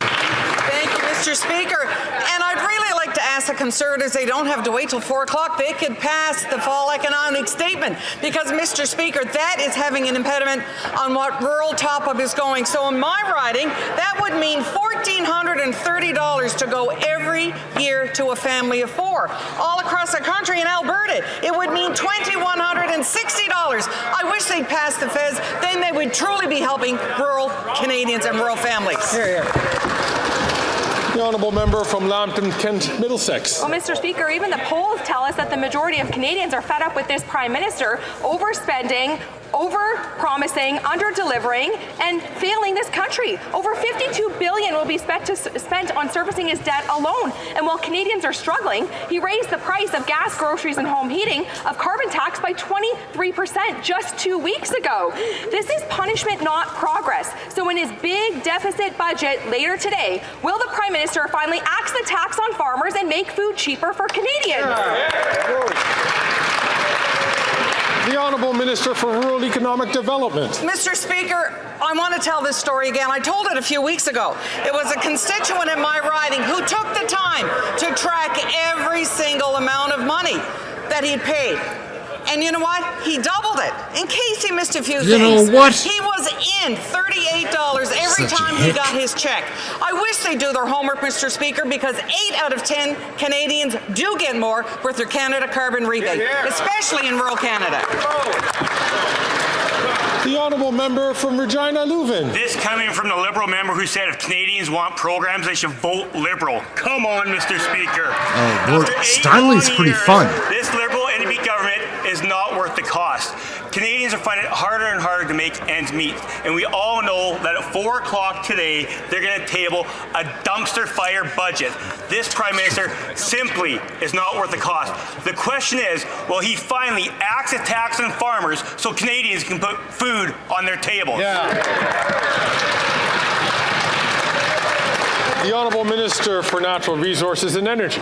Thank you, Mr. Speaker. And I'd really like to ask the Conservatives, they don't have to wait till 4 o'clock. They could pass the fall economic statement because, Mr. Speaker, that is having an impediment on what rural top-up is going. So in my riding, that would mean $1,430 to go every year to a family of 4. All across the country in Alberta, it would mean $2,160. I wish they'd pass the feds. Then they would truly be helping rural Canadians and rural families. Here. The honourable member from Lambton, Kent, Middlesex. Well, Mr. Speaker, even the polls tell us that the majority of Canadians are fed up with this Prime Minister overspending, over-promising, under-delivering, and failing this country. Over $52 billion will be spent on servicing his debt alone. And while Canadians are struggling, he raised the price of gas, groceries, and home heating of carbon tax by 23% just 2 weeks ago. This is punishment, not progress. So in his big deficit budget later today, will the Prime Minister finally axe the tax on farmers and make food cheaper for Canadians? The Honourable Minister for Rural Economic Development. Mr. Speaker, I want to tell this story again. I told it a few weeks ago. It was a constituent in my riding who took the time to track every single amount of money that he'd paid. And you know what? He doubled it. In case he missed a few things. You know what? He was in $38 every time he got his check. I wish they'd do their homework, Mr. Speaker, because 8 out of 10 Canadians do get more with their Canada carbon rebate, especially in rural Canada. The honourable member from Regina Leuven. This coming from the Liberal member who said if Canadians want programs, they should vote Liberal. Come on, Mr. Speaker. Oh, Lord, Stanley's pretty fun. This Liberal NDP government is not worth the cost. Canadians are finding it harder and harder to make ends meet. And we all know that at 4 o'clock today, they're going to table a dumpster fire budget. This Prime Minister simply is not worth the cost. The question is, will he finally axe a tax on farmers so Canadians can put food on their tables? The Honourable Minister for Natural Resources and Energy.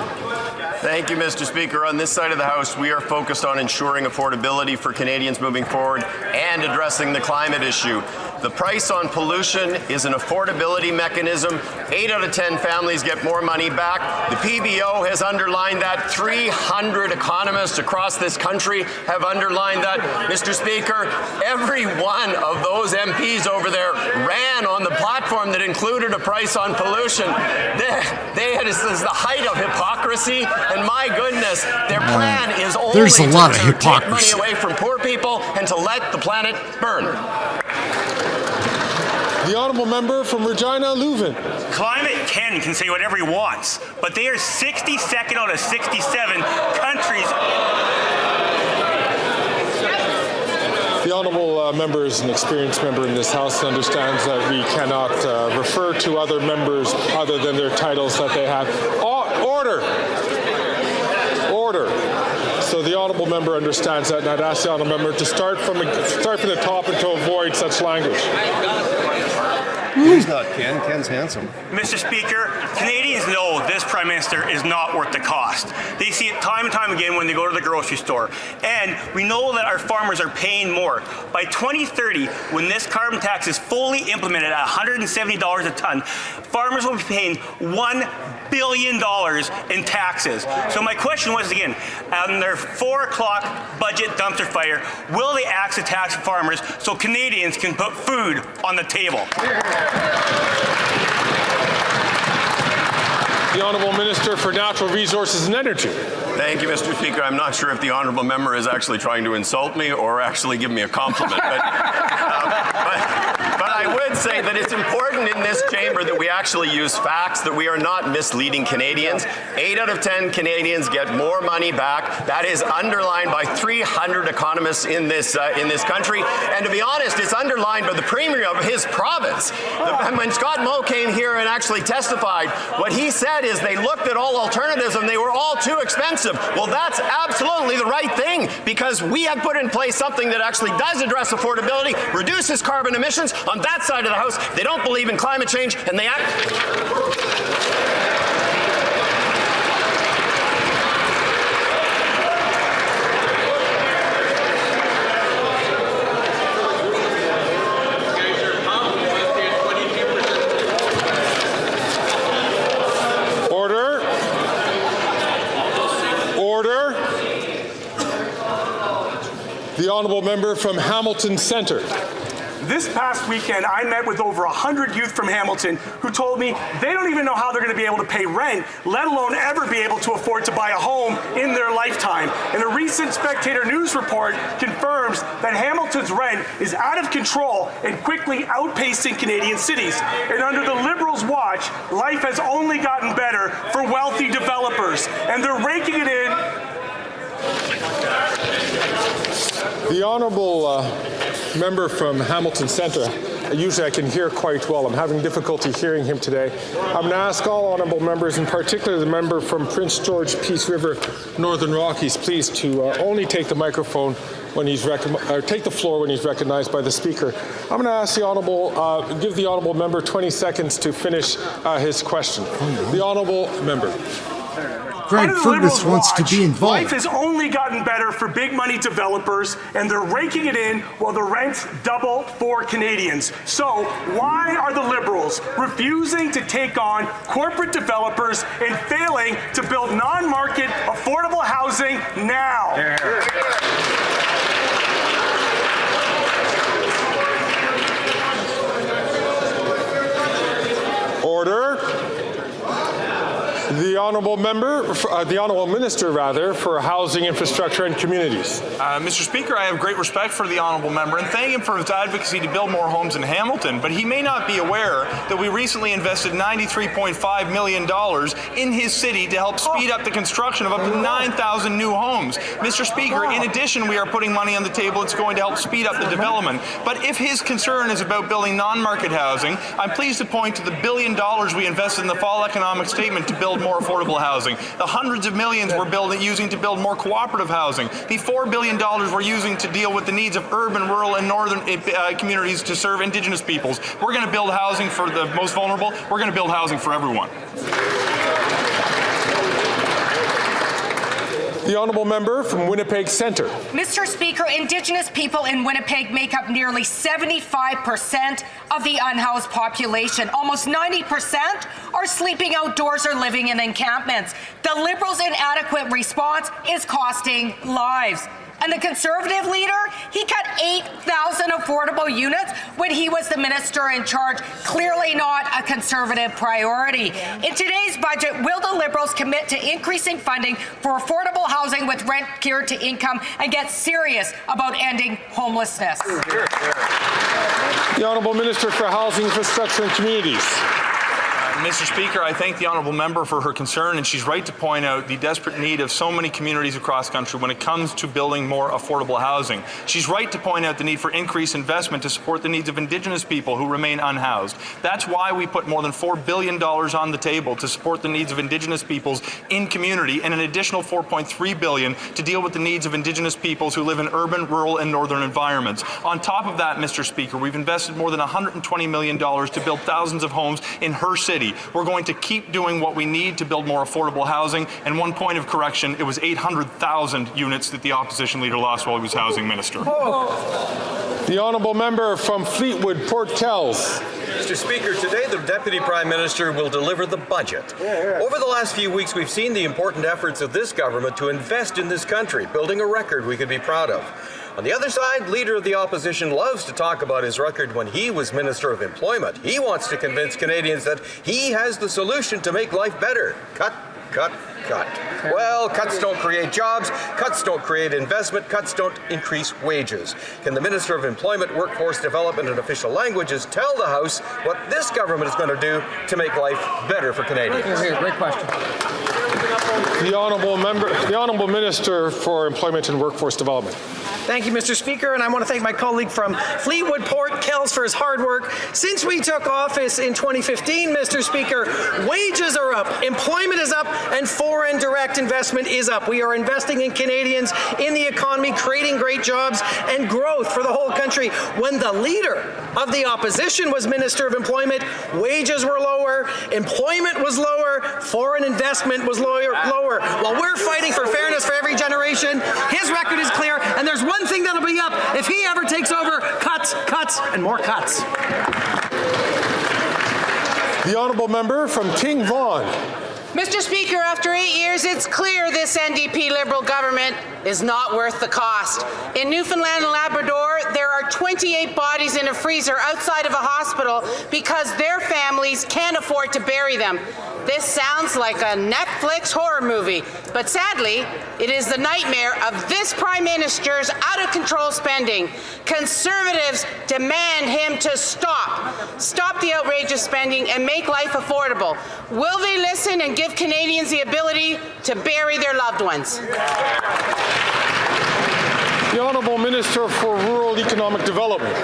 Thank you, Mr. Speaker. On this side of the House, we are focused on ensuring affordability for Canadians moving forward and addressing the climate issue. The price on pollution is an affordability mechanism. 8 out of 10 families get more money back. The PBO has underlined that. 300 economists across this country have underlined that. Mr. Speaker, every one of those MPs over there ran on the platform that included a price on pollution. This is the height of hypocrisy, and my goodness, their plan is only there's a lot of to take money hypocrisy away from poor people and to let the planet burn. The honourable member from Regina Leuven. Climate Ken can say whatever he wants, but they are 62nd out of 67 countries. The honourable member is an experienced member in this House and understands that we cannot refer to other members other than their titles that they have. Order! Order. So the honourable member understands that, and I'd ask the honourable member to start from the top and to avoid such language. He's not Ken. Ken's handsome. Mr. Speaker, Canadians know this Prime Minister is not worth the cost. They see it time and time again when they go to the grocery store. And we know that our farmers are paying more. By 2030, when this carbon tax is fully implemented at $170 a ton, farmers will be paying $1 billion in taxes. So my question was, again, on their 4 o'clock budget dumpster fire, will they axe the tax for farmers so Canadians can put food on the table? The Honourable Minister for Natural Resources and Energy. Thank you, Mr. Speaker. I'm not sure if the honourable member is actually trying to insult me or actually give me a compliment, but I would say that it's important in this chamber that we actually use facts, that we are not misleading Canadians. 8 out of 10 Canadians get more money back. That is underlined by 300 economists in this country. And to be honest, it's underlined by the Premier of his province. When Scott Moe came here and actually testified, what he said is they looked at all alternatives and they were all too expensive. Well, that's absolutely the right thing, because we have put in place something that actually does address affordability, reduces carbon emissions. On that side of the House, they don't believe in climate change, and they act. The honourable member from Hamilton Centre. This past weekend, I met with over 100 youth from Hamilton who told me they don't even know how they're going to be able to pay rent, let alone ever be able to afford to buy a home in their lifetime. And a recent Spectator News report confirms that Hamilton's rent is out of control and quickly outpacing Canadian cities. And under the Liberals' watch, life has only gotten better for wealthy developers, and they're raking it in. The honourable member from Hamilton Centre, usually I can hear quite well. I'm having difficulty hearing him today. I'm going to ask all honourable members, in particular the member from Prince George, Peace River, Northern Rockies, please to only take the microphone when he's take the floor when he's recognized by the Speaker. I'm going to ask the honourable, give the honourable member 20 seconds to finish his question. The honourable member. Greg Fergus wants to be involved. Life has only gotten better for big money developers, and they're raking it in while the rents double for Canadians. So why are the Liberals refusing to take on corporate developers and failing to build non-market affordable housing now? Order. The honourable member, the honourable minister, rather, for housing, infrastructure and communities. Mr. Speaker, I have great respect for the honourable member and thank him for his advocacy to build more homes in Hamilton, but he may not be aware that we recently invested $93.5 million in his city to help speed up the construction of up to 9,000 new homes. Mr. Speaker, in addition, we are putting money on the table that's going to help speed up the development. But if his concern is about building non-market housing, I'm pleased to point to the $1 billion we invested in the fall economic statement to build more affordable housing, the hundreds of millions we're using to build more cooperative housing, the $4 billion we're using to deal with the needs of urban, rural and northern communities to serve Indigenous peoples. We're going to build housing for the most vulnerable. We're going to build housing for everyone. The honourable member from Winnipeg Centre. Mr. Speaker, Indigenous people in Winnipeg make up nearly 75% of the unhoused population. Almost 90% are sleeping outdoors or living in encampments. The Liberals' inadequate response is costing lives. And the Conservative leader, he cut 8,000 affordable units when he was the minister in charge. Clearly not a Conservative priority. In today's budget, will the Liberals commit to increasing funding for affordable housing with rent geared to income and get serious about ending homelessness? The Honourable Minister for Housing, Infrastructure and Communities. Mr. Speaker, I thank the honourable member for her concern, and she's right to point out the desperate need of so many communities across the country when it comes to building more affordable housing. She's right to point out the need for increased investment to support the needs of Indigenous people who remain unhoused. That's why we put more than $4 billion on the table to support the needs of Indigenous peoples in community, and an additional $4.3 billion to deal with the needs of Indigenous peoples who live in urban, rural and northern environments. On top of that, Mr. Speaker, we've invested more than $120 million to build thousands of homes in her city. We're going to keep doing what we need to build more affordable housing. And one point of correction, it was 800,000 units that the opposition leader lost while he was housing minister. The honourable member from Fleetwood, Port Kells. Mr. Speaker, today the Deputy Prime Minister will deliver the budget. Over the last few weeks, we've seen the important efforts of this government to invest in this country, building a record we could be proud of. On the other side, Leader of the Opposition loves to talk about his record when he was Minister of Employment. He wants to convince Canadians that he has the solution to make life better. Cut cut, cut. Well, cuts don't create jobs, cuts don't create investment, cuts don't increase wages. Can the Minister of Employment, Workforce Development and Official Languages tell the House what this government is going to do to make life better for Canadians? Great question. The Honourable Minister for Employment and Workforce Development. Thank you, Mr. Speaker, and I want to thank my colleague from Fleetwood Port, Kells, for his hard work. Since we took office in 2015, Mr. Speaker, wages are up, employment is up, and foreign direct investment is up. We are investing in Canadians, in the economy, creating great jobs and growth for the whole country. When the leader of the opposition was Minister of Employment, wages were lower, employment was lower, foreign investment was lower. While we're fighting for fairness for every generation, his record is clear, and there's one thing that'll be up if he ever takes over: cuts, cuts, and more cuts. The Honourable Member from King Vaughan. Mr. Speaker, after 8 years, it's clear this NDP Liberal government is not worth the cost. In Newfoundland and Labrador, there are 28 bodies in a freezer outside of a hospital because their families can't afford to bury them. This sounds like a Netflix horror movie, but sadly, it is the nightmare of this Prime Minister's out-of-control spending. Conservatives demand him to stop the outrageous spending and make life affordable. Will they listen and give Canadians the ability to bury their loved ones? The Honourable Minister for Rural Economic Development.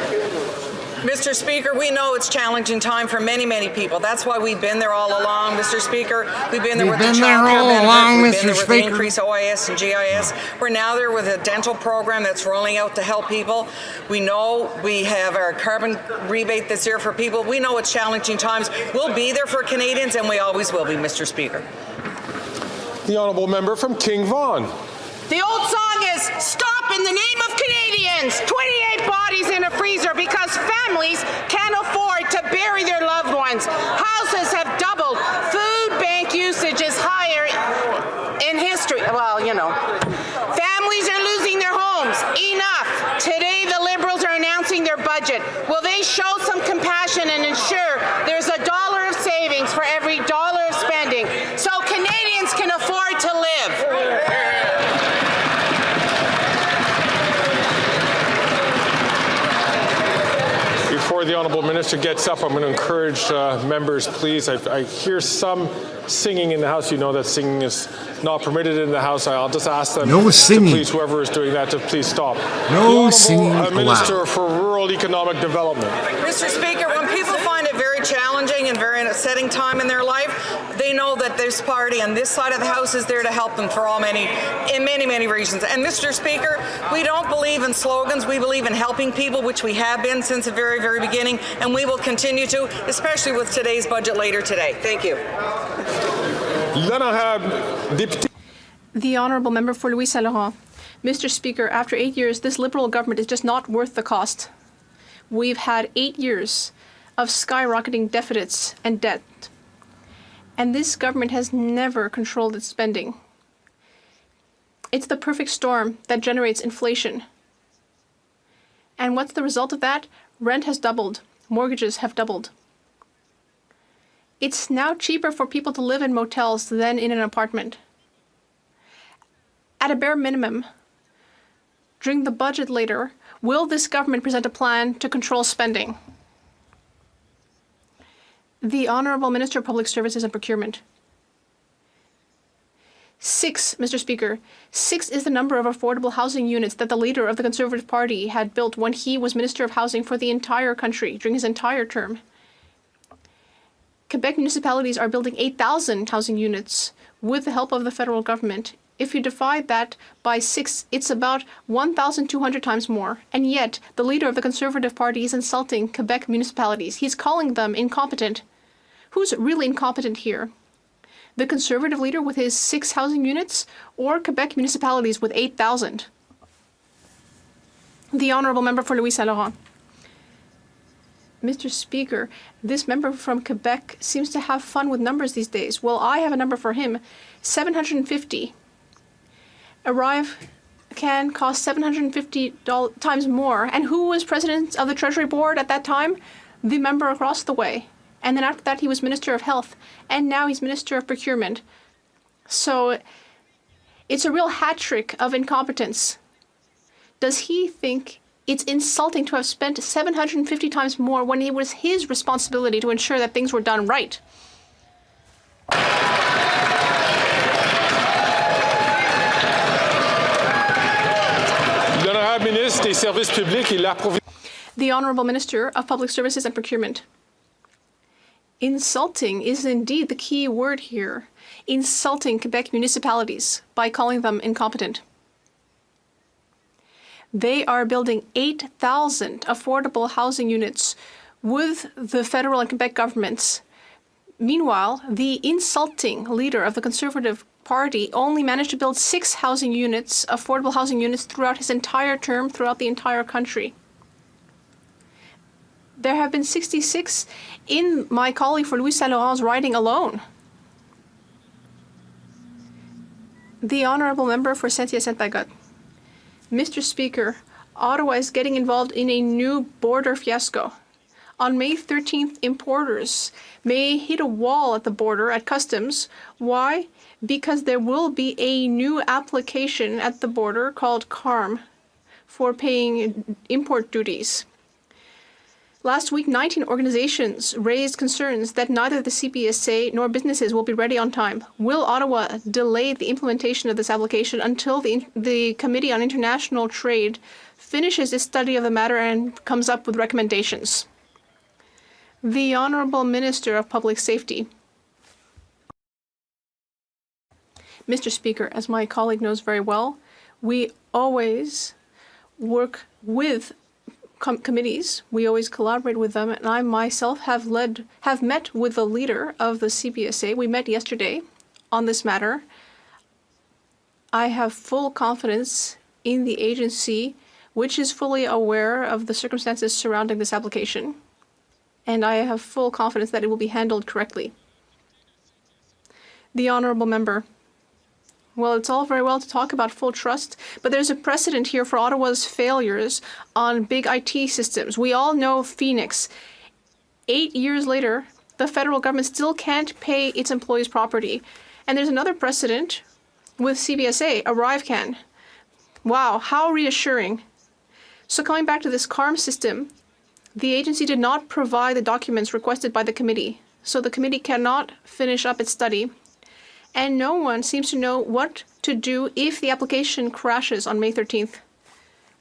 Mr. Speaker, we know it's challenging time for many, many people. That's why we've been there all along, Mr. Speaker. We've been there with the child care benefit. We've been there with the increased OIS and GIS. We're now there with a dental program that's rolling out to help people. We know we have our carbon rebate this year for people. We know it's challenging times. We'll be there for Canadians, and we always will be, Mr. Speaker. The Honourable Member from King Vaughan. The old song is, "Stop in the name of Canadians." 28 bodies in a freezer because families can't afford to bury their loved ones. Houses have doubled. Food bank usage is higher in history. Well, you know. Families are losing their homes. Enough. Today, the Liberals are announcing their budget. Will they show some compassion and ensure there's $1 of savings for every $1 of spending so Canadians can afford to live? Before the Honourable Minister gets up, I'm going to encourage members, please. I hear some singing in the House. You know that singing is not permitted in the House. I'll just ask them to please, whoever is doing that, to please stop. No singing allowed. Minister for Rural Economic Development. Mr. Speaker, when people find it very challenging and very upsetting time in their life, they know that this party and this side of the House is there to help them for in many reasons. And Mr. Speaker, we don't believe in slogans. We believe in helping people, which we have been since the very, very beginning, and we will continue to, especially with today's budget later today. Thank you. The Honourable Member for Louis Saint Laurent. Mr. Speaker, after 8 years, this Liberal government is just not worth the cost. We've had 8 years of skyrocketing deficits and debt. And this government has never controlled its spending. It's the perfect storm that generates inflation. And what's the result of that? Rent has doubled. Mortgages have doubled. It's now cheaper for people to live in motels than in an apartment. At a bare minimum, during the budget later, will this government present a plan to control spending? The Honourable Minister of Public Services and Procurement. 6, Mr. Speaker. 6 is the number of affordable housing units that the leader of the Conservative Party had built when he was Minister of Housing for the entire country during his entire term. Quebec municipalities are building 8,000 housing units with the help of the federal government. If you divide that by 6, it's about 1,200 times more. And yet, the leader of the Conservative Party is insulting Quebec municipalities. He's calling them incompetent. Who's really incompetent here? The Conservative leader with his 6 housing units, or Quebec municipalities with 8,000? The Honourable Member for Louis Saint Laurent. Mr. Speaker, this member from Quebec seems to have fun with numbers these days. Well, I have a number for him. 750. Arrive can cost $750 times more. And who was president of the Treasury Board at that time? The member across the way. And then after that, he was Minister of Health. And now he's Minister of Procurement. So it's a real hat trick of incompetence. Does he think it's insulting to have spent 750 times more when it was his responsibility to ensure that things were done right? The Honourable Minister of Public Services and Procurement. Insulting is indeed the key word here. Insulting Quebec municipalities by calling them incompetent. They are building 8,000 affordable housing units with the federal and Quebec governments. Meanwhile, the insulting leader of the Conservative Party only managed to build 6 housing units, affordable housing units, throughout his entire term, throughout the entire country. There have been 66 in my colleague for Louis Saint-Laurent's riding alone. The Honourable Member for Saint-Hyacinthe-Bagotte. Mr. Speaker, Ottawa is getting involved in a new border fiasco. On May 13th, importers may hit a wall at the border at customs. Why? Because there will be a new application at the border called CARM for paying import duties. Last week, 19 organizations raised concerns that neither the CPSA nor businesses will be ready on time. Will Ottawa delay the implementation of this application until the Committee on International Trade finishes its study of the matter and comes up with recommendations? The Honourable Minister of Public Safety. Mr. Speaker, as my colleague knows very well, we always work with committees. We always collaborate with them, and I myself have met with the leader of the CPSA. We met yesterday on this matter. I have full confidence in the agency, which is fully aware of the circumstances surrounding this application, and I have full confidence that it will be handled correctly. The Honourable Member. Well, it's all very well to talk about full trust, but there's a precedent here for Ottawa's failures on big IT systems. We all know Phoenix. 8 years later, the federal government still can't pay its employees property. And there's another precedent with CBSA, ArriveCan. Wow, how reassuring. So coming back to this CARM system, the agency did not provide the documents requested by the committee, so the committee cannot finish up its study. And no one seems to know what to do if the application crashes on May 13th.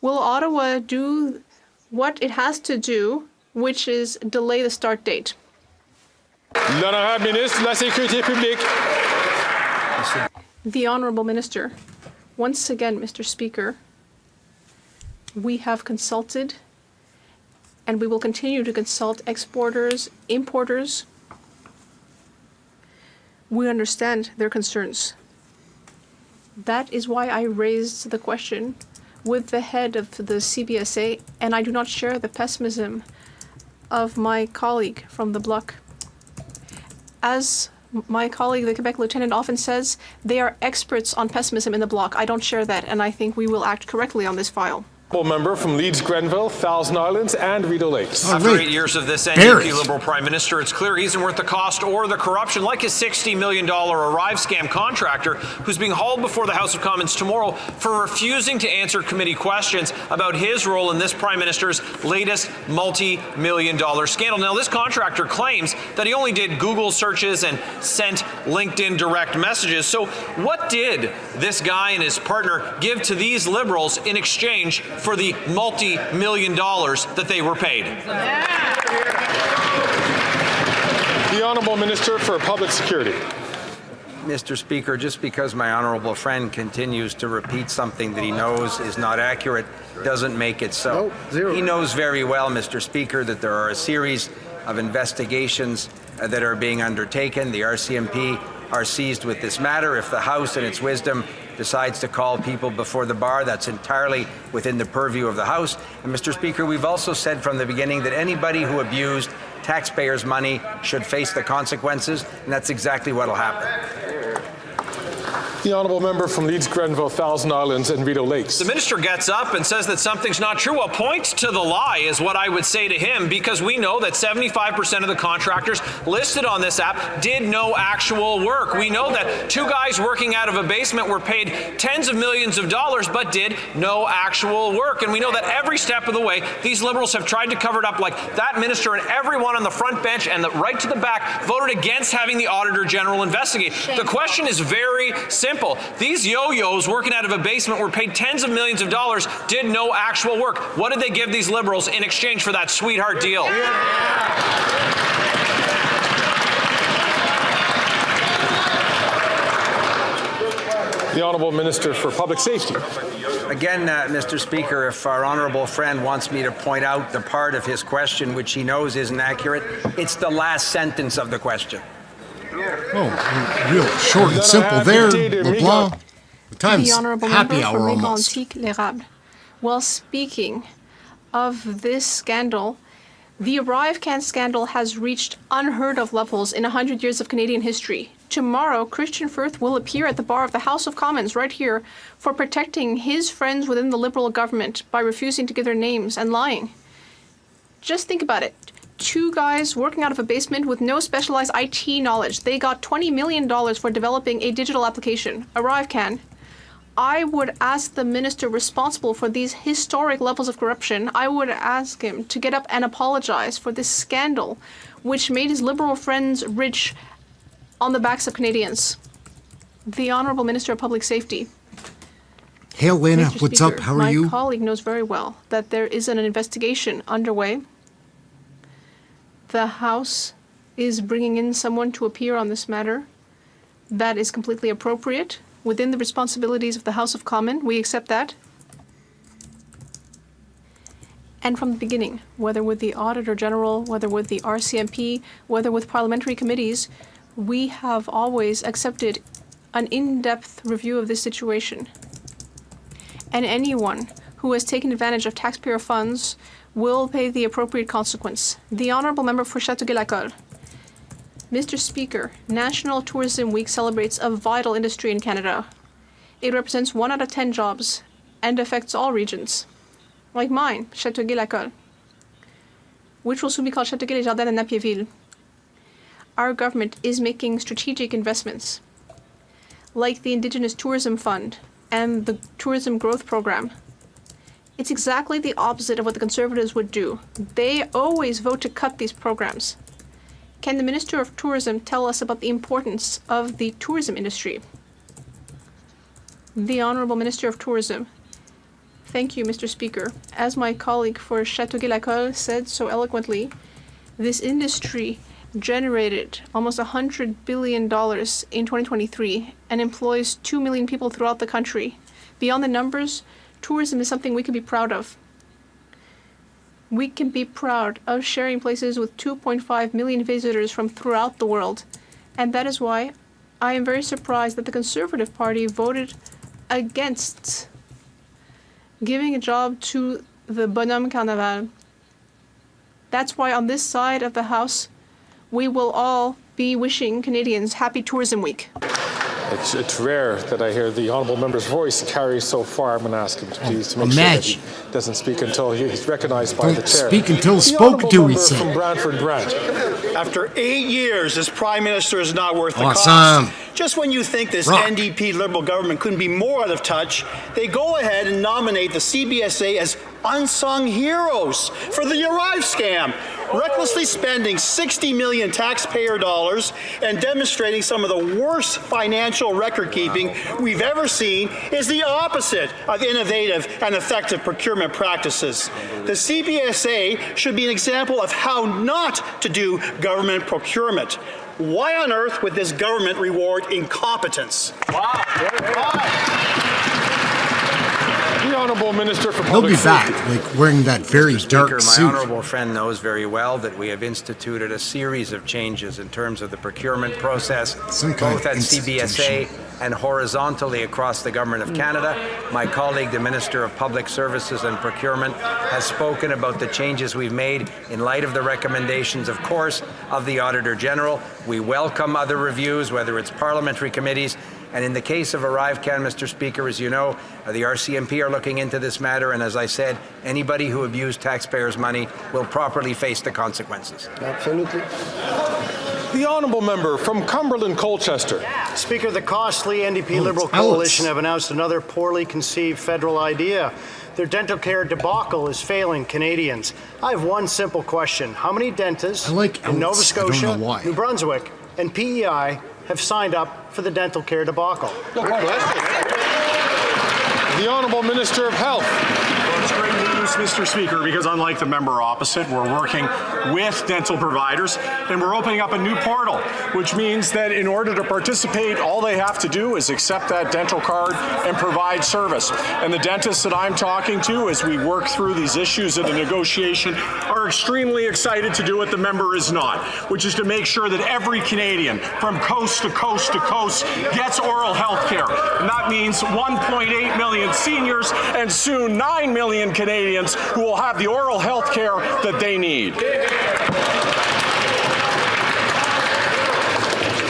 Will Ottawa do what it has to do, which is delay the start date? L'honorable ministre de la Sécurité publique. The Honourable Minister. Once again, Mr. Speaker, we have consulted and we will continue to consult exporters, importers. We understand their concerns. That is why I raised the question with the head of the CBSA, and I do not share the pessimism of my colleague from the Bloc. As my colleague, the Quebec Lieutenant, often says, they are experts on pessimism in the Bloc. I don't share that, and I think we will act correctly on this file. Member from Leeds Grenville, Thousand Islands, and Rideau Lakes. After 8 years of this NDP Liberal Prime Minister, it's clear he isn't worth the cost or the corruption, like his $60 million Arrive scam contractor, who's being hauled before the House of Commons tomorrow for refusing to answer committee questions about his role in this Prime Minister's latest multi-million-dollar scandal. Now, this contractor claims that he only did Google searches and sent LinkedIn direct messages. So what did this guy and his partner give to these Liberals in exchange for the multi-million dollars that they were paid? The Honourable Minister for Public Security. Mr. Speaker, just because my honourable friend continues to repeat something that he knows is not accurate doesn't make it so. He knows very well, Mr. Speaker, that there are a series of investigations that are being undertaken. The RCMP are seized with this matter. If the House, in its wisdom, decides to call people before the bar, that's entirely within the purview of the House. And Mr. Speaker, we've also said from the beginning that anybody who abused taxpayers' money should face the consequences, and that's exactly what will happen. The honourable member from Leeds, Grenville, Thousand Islands and Rideau Lakes. The minister gets up and says that something's not true. Well, point to the lie is what I would say to him, because we know that 75% of the contractors listed on this app did no actual work. We know that 2 guys working out of a basement were paid tens of millions of dollars but did no actual work. And we know that every step of the way, these Liberals have tried to cover it up, like that minister and everyone on the front bench and the right to the back voted against having the Auditor General investigate. The question is very simple. These yo-yos working out of a basement were paid tens of millions of dollars, did no actual work. What did they give these Liberals in exchange for that sweetheart deal? The Honourable Minister for Public Safety. Again, Mr. Speaker, if our honourable friend wants me to point out the part of his question which he knows isn't accurate, it's the last sentence of the question. Oh, real short and simple there, LeBlanc. The time's The honourable happy member hour for almost. L'Érable. Well, speaking of this scandal, the ArriveCan scandal has reached unheard of levels in 100 years of Canadian history. Tomorrow, Christian Firth will appear at the bar of the House of Commons right here for protecting his friends within the Liberal government by refusing to give their names and lying. Just think about it. 2 guys working out of a basement with no specialized IT knowledge. They got $20 million for developing a digital application, ArriveCan. I would ask the minister responsible for these historic levels of corruption, I would ask him to get up and apologize for this scandal, which made his Liberal friends rich on the backs of Canadians. The Honourable Minister of Public Safety. Hey, Elena, Mr. what's Speaker, up? How are you? My colleague knows very well that there is an investigation underway. The House is bringing in someone to appear on this matter. That is completely appropriate. Within the responsibilities of the House of Commons, we accept that. And from the beginning, whether with the Auditor General, whether with the RCMP, whether with parliamentary committees, we have always accepted an in-depth review of this situation. And anyone who has taken advantage of taxpayer funds will pay the appropriate consequence. The Honourable Member for Châteauguay-Lacolle. Mr. Speaker, National Tourism Week celebrates a vital industry in Canada. It represents 1 out of 10 jobs and affects all regions. Like mine, Châteauguay-Lacolle, which will soon be called Châteauguay-les-Jardins and Napierville. Our government is making strategic investments, like the Indigenous Tourism Fund and the Tourism Growth Program. It's exactly the opposite of what the Conservatives would do. They always vote to cut these programs. Can the Minister of Tourism tell us about the importance of the tourism industry? The Honourable Minister of Tourism. Thank you, Mr. Speaker. As my colleague for Châteauguay-Lacolle said so eloquently, this industry generated almost $100 billion in 2023 and employs 2 million people throughout the country. Beyond the numbers, tourism is something we can be proud of. We can be proud of sharing places with 2.5 million visitors from throughout the world. And that is why I am very surprised that the Conservative Party voted against giving a job to the Bonhomme Carnaval. That's why on this side of the House, we will all be wishing Canadians Happy Tourism Week. It's rare that I hear the honourable member's voice carry so far. I'm going to ask him to please to make sure that he doesn't speak until he's recognised by the chair. Speak until spoke to, he said. From Brantford Brant. After 8 years, this Prime Minister is not worth the Awesome. cost. Just when you think this NDP Liberal government couldn't be more out of touch, they go ahead and nominate the CBSA as unsung heroes for the Arrive scam, recklessly spending 60 million taxpayer dollars and demonstrating some of the worst financial record-keeping we've ever seen is the opposite of innovative and effective procurement practices. The CBSA should be an example of how not to do government procurement. Why on earth would this government reward incompetence? Wow. The Honourable Minister for He'll Public be Safety. back, like wearing that very Mr. Speaker, dark my suit. honourable friend knows very well that we have instituted a series of changes in terms of the procurement process, Some kind both of at CBSA and horizontally across the Government of Canada. My colleague, the Minister of Public Services and Procurement, has spoken about the changes we've made in light of the recommendations, of course, of the Auditor General. We welcome other reviews, whether it's parliamentary committees. And in the case of ArriveCan, Mr. Speaker, as you know, the RCMP are looking into this matter, and as I said, anybody who abused taxpayers' money will properly face the consequences. Absolutely. The honourable member from Cumberland Colchester. Speaker, the costly NDP Liberal coalition have announced another poorly conceived federal idea. Their dental care debacle is failing Canadians. I have one simple question. How many dentists in Nova Scotia, New Brunswick, and PEI have signed up for the dental care debacle? The Honourable Minister of Health. Well, it's great news, Mr. Speaker, because unlike the member opposite, we're working with dental providers and we're opening up a new portal, which means that in order to participate, all they have to do is accept that dental card and provide service. And the dentists that I'm talking to, as we work through these issues in the negotiation, are extremely excited to do what the member is not, which is to make sure that every Canadian from coast to coast to coast gets oral health care. And that means 1.8 million seniors and soon 9 million Canadians who will have the oral health care that they need.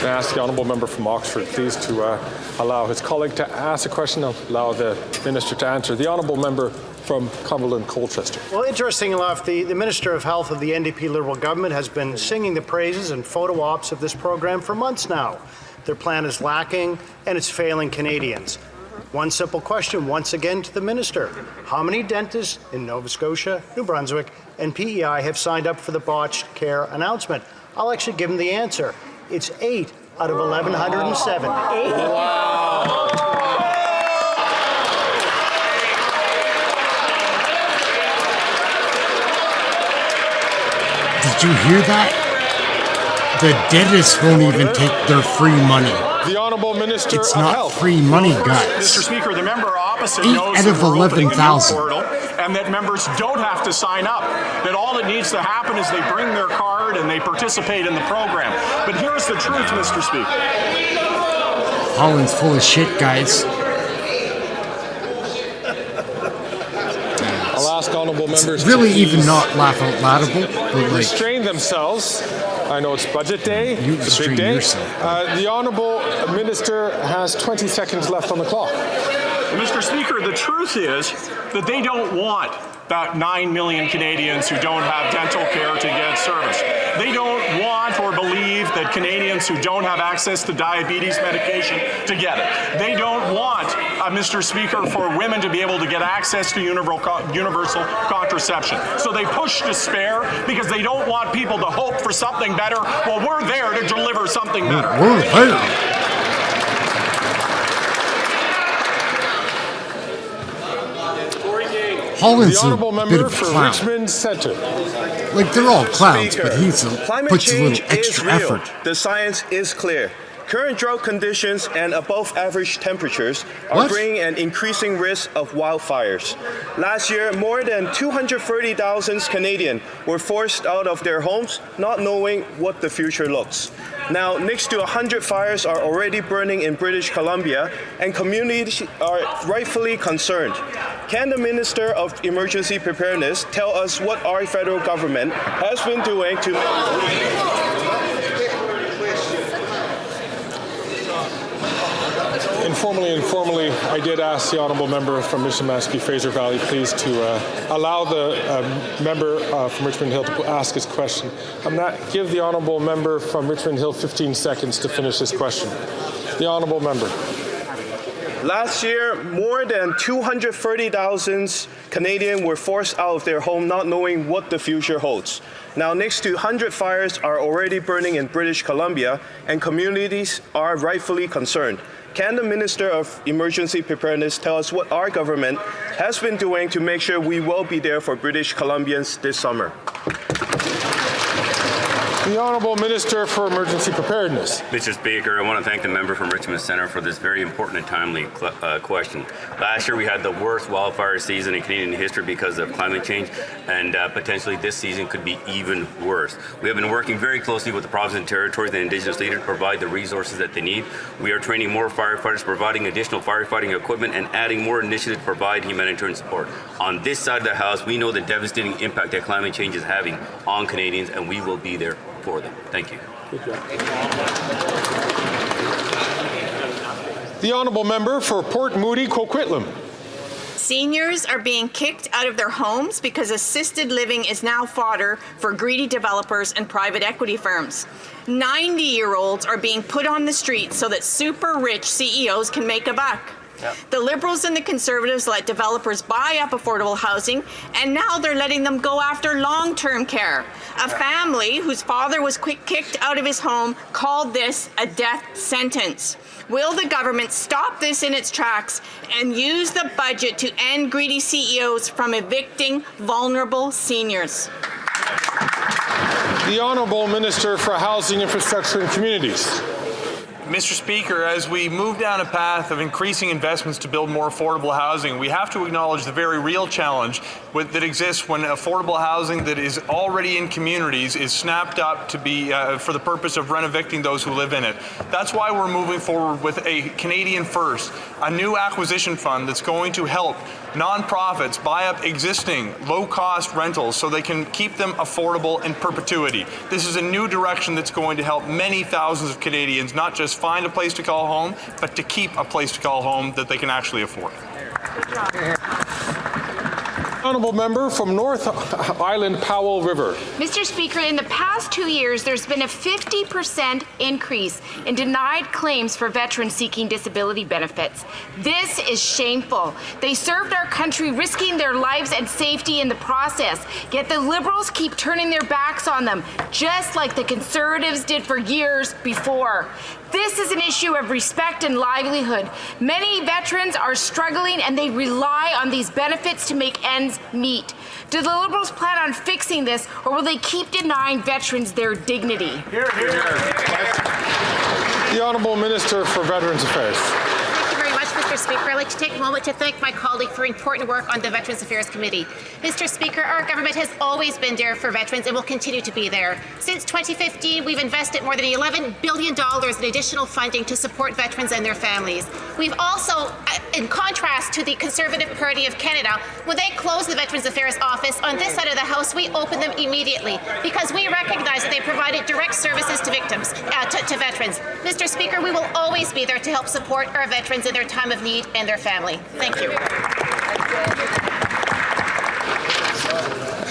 I ask the honourable member from Oxford, please, to allow his colleague to ask a question and allow the minister to answer. The honourable member from Cumberland Colchester. Well, interesting enough, the Minister of Health of the NDP Liberal government has been singing the praises and photo ops of this program for months now. Their plan is lacking and it's failing Canadians. One simple question once again to the minister. How many dentists in Nova Scotia, New Brunswick, and PEI have signed up for the botched care announcement? I'll actually give him the answer. It's 8 out of 1,107. Wow. Did you hear that? The dentists won't even take their free money. The Honourable Minister it's of not Health. Free money, guys. Mr. Speaker, the member opposite 8 knows out that of we're opening a new 11,000. portal and that members don't have to sign up. That all that needs to happen is they bring their card and they participate in the program. But here's the truth, Mr. Speaker. Holland's full of shit, guys. I'll ask honourable members really to even not laugh out loudable, but like restrain themselves. I know it's budget day. You it's a big day. Yourself. The honourable minister has 20 seconds left on the clock. Mr. Speaker, the truth is that they don't want that 9 million Canadians who don't have dental care to get service. They don't want or believe that Canadians who don't have access to diabetes medication to get it. They don't want, Mr. Speaker, for women to be able to get access to universal contraception. So they push despair because they don't want people to hope for something better. Well, we're there to deliver something better. We're there. Holland's the honourable a member bit of a for clown. Richmond Centre. Like, they're all clowns, but he's Climate puts a change little extra is real. effort. The science is clear. Current drought conditions and above average temperatures are bringing an increasing risk of wildfires. Last year, more than 230,000 Canadians were forced out of their homes, not knowing what the future looks. Now, next to 100 fires are already burning in British Columbia, and communities are rightfully concerned. Can the Minister of Emergency Preparedness tell us what our federal government has been doing to... Informally, I did ask the honourable member from Mission-Maskey Fraser Valley, please, to allow the member from Richmond Hill to ask his question. I'm not give the honourable member from Richmond Hill 15 seconds to finish his question. The honourable member. Last year, more than 230,000 Canadians were forced out of their home not knowing what the future holds. Now, next to 100 fires are already burning in British Columbia, and communities are rightfully concerned. Can the Minister of Emergency Preparedness tell us what our government has been doing to make sure we will be there for British Columbians this summer? The Honourable Minister for Emergency Preparedness. Mr. Speaker, I want to thank the member from Richmond Centre for this very important and timely question. Last year we had the worst wildfire season in Canadian history because of climate change, and potentially this season could be even worse. We have been working very closely with the provinces and territories and Indigenous leaders to provide the resources that they need. We are training more firefighters, providing additional firefighting equipment, and adding more initiatives to provide humanitarian support. On this side of the House, we know the devastating impact that climate change is having on Canadians, and we will be there for them. Thank you. The Honourable Member for Port Moody, Coquitlam. Seniors are being kicked out of their homes because assisted living is now fodder for greedy developers and private equity firms. 90-year-olds are being put on the streets so that super rich CEOs can make a buck. The Liberals and the Conservatives let developers buy up affordable housing, and now they're letting them go after long-term care. A family whose father was kicked out of his home called this a death sentence. Will the government stop this in its tracks and use the budget to end greedy CEOs from evicting vulnerable seniors? The Honourable Minister for Housing, Infrastructure and Communities. Mr. Speaker, as we move down a path of increasing investments to build more affordable housing, we have to acknowledge the very real challenge that exists when affordable housing that is already in communities is snapped up to be for the purpose of renovating those who live in it. That's why we're moving forward with a Canadian First, a new acquisition fund that's going to help nonprofits buy up existing low-cost rentals so they can keep them affordable in perpetuity. This is a new direction that's going to help many thousands of Canadians not just find a place to call home, but to keep a place to call home that they can actually afford. Honourable Member from North Island Powell River. Mr. Speaker, in the past 2 years, there's been a 50% increase in denied claims for veterans seeking disability benefits. This is shameful. They served our country, risking their lives and safety in the process, yet the Liberals keep turning their backs on them, just like the Conservatives did for years before. This is an issue of respect and livelihood. Many veterans are struggling and they rely on these benefits to make ends meet. Do the Liberals plan on fixing this, or will they keep denying veterans their dignity? Hear, hear. The Honourable Minister for Veterans Affairs. Mr. Speaker, I'd like to take a moment to thank my colleague for important work on the Veterans Affairs Committee. Mr. Speaker, our government has always been there for veterans and will continue to be there. Since 2015, we've invested more than $11 billion in additional funding to support veterans and their families. We've also, in contrast to the Conservative Party of Canada, when they closed the Veterans Affairs Office on this side of the House, we opened them immediately because we recognize that they provided direct services to victims, to veterans. Mr. Speaker, we will always be there to help support our veterans in their time of need and their family. Thank you.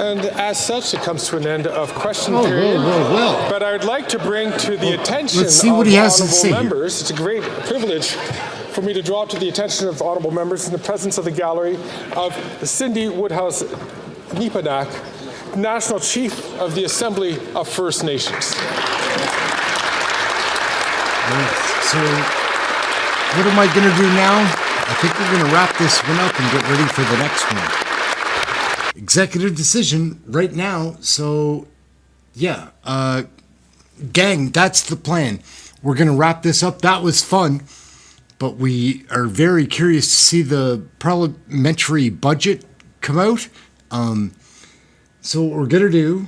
And as such, it comes to an end of question period. Well. But I would like to bring to the attention Let's see of what he has to honourable say members. It's a great privilege for me to draw to the attention of honourable members in the presence of the gallery of Cindy Woodhouse Nipanak, National Chief of the Assembly of First Nations. So, what am I going to do now? I think we're going to wrap this one up and get ready for the next one. Executive decision right now. So, yeah, gang, that's the plan. We're going to wrap this up. That was fun, but we are very curious to see the parliamentary budget come out. So what we're going to do,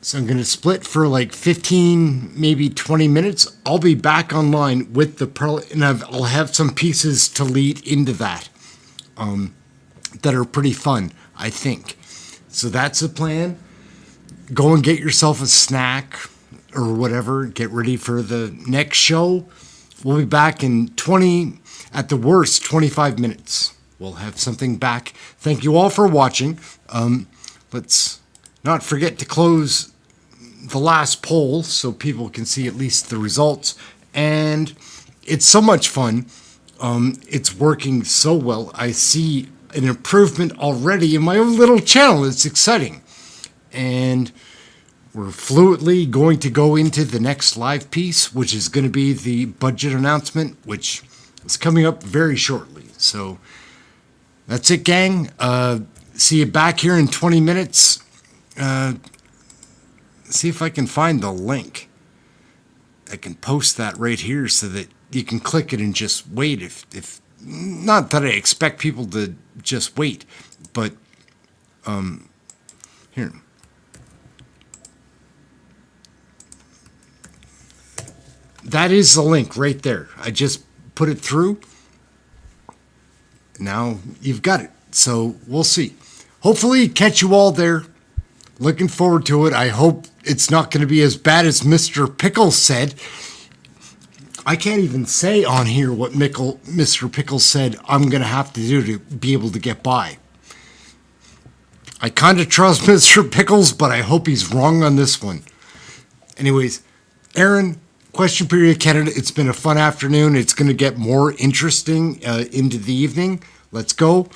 so I'm going to split for like 15, maybe 20 minutes. I'll be back online with the and I'll have some pieces to lead into that that are pretty fun, I think. So that's the plan. Go and get yourself a snack or whatever. Get ready for the next show. We'll be back in 20, at the worst, 25 minutes. We'll have something back. Thank you all for watching. Let's not forget to close the last poll so people can see at least the results. And it's so much fun. It's working so well. I see an improvement already in my own little channel. It's exciting. And we're fluently going to go into the next live piece, which is going to be the budget announcement, which is coming up very shortly. So that's it, gang. See you back here in 20 minutes. see if I can find the link. I can post that right here so that you can click it and just wait. If not that I expect people to just wait, but here. That is the link right there. I just put it through. Now you've got it. So we'll see. Hopefully catch you all there. Looking forward to it. I hope it's not going to be as bad as Mr. Pickles said. I can't even say on here what Mr. Pickles said I'm going to have to do to be able to get by. I kind of trust Mr. Pickles, but I hope he's wrong on this one. Anyways, Ehren, Question Period Canada. It's been a fun afternoon. It's going to get more interesting into the evening. Let's go.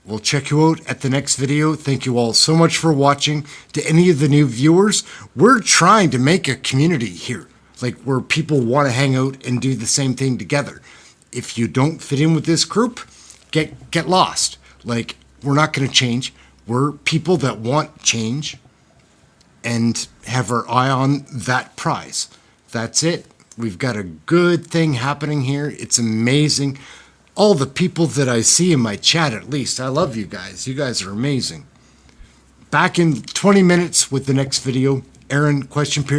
We'll check you out at the next video. Thank you all so much for watching. To any of the new viewers, we're trying to make a community here, like where people want to hang out and do the same thing together. If you don't fit in with this group, get lost. Like, we're not going to change. We're people that want change and have our eye on that prize. That's it. We've got a good thing happening here. It's amazing. All the people that I see in my chat, at least. I love you guys. You guys are amazing. Back in 20 minutes with the next video. Ehren, Question Period.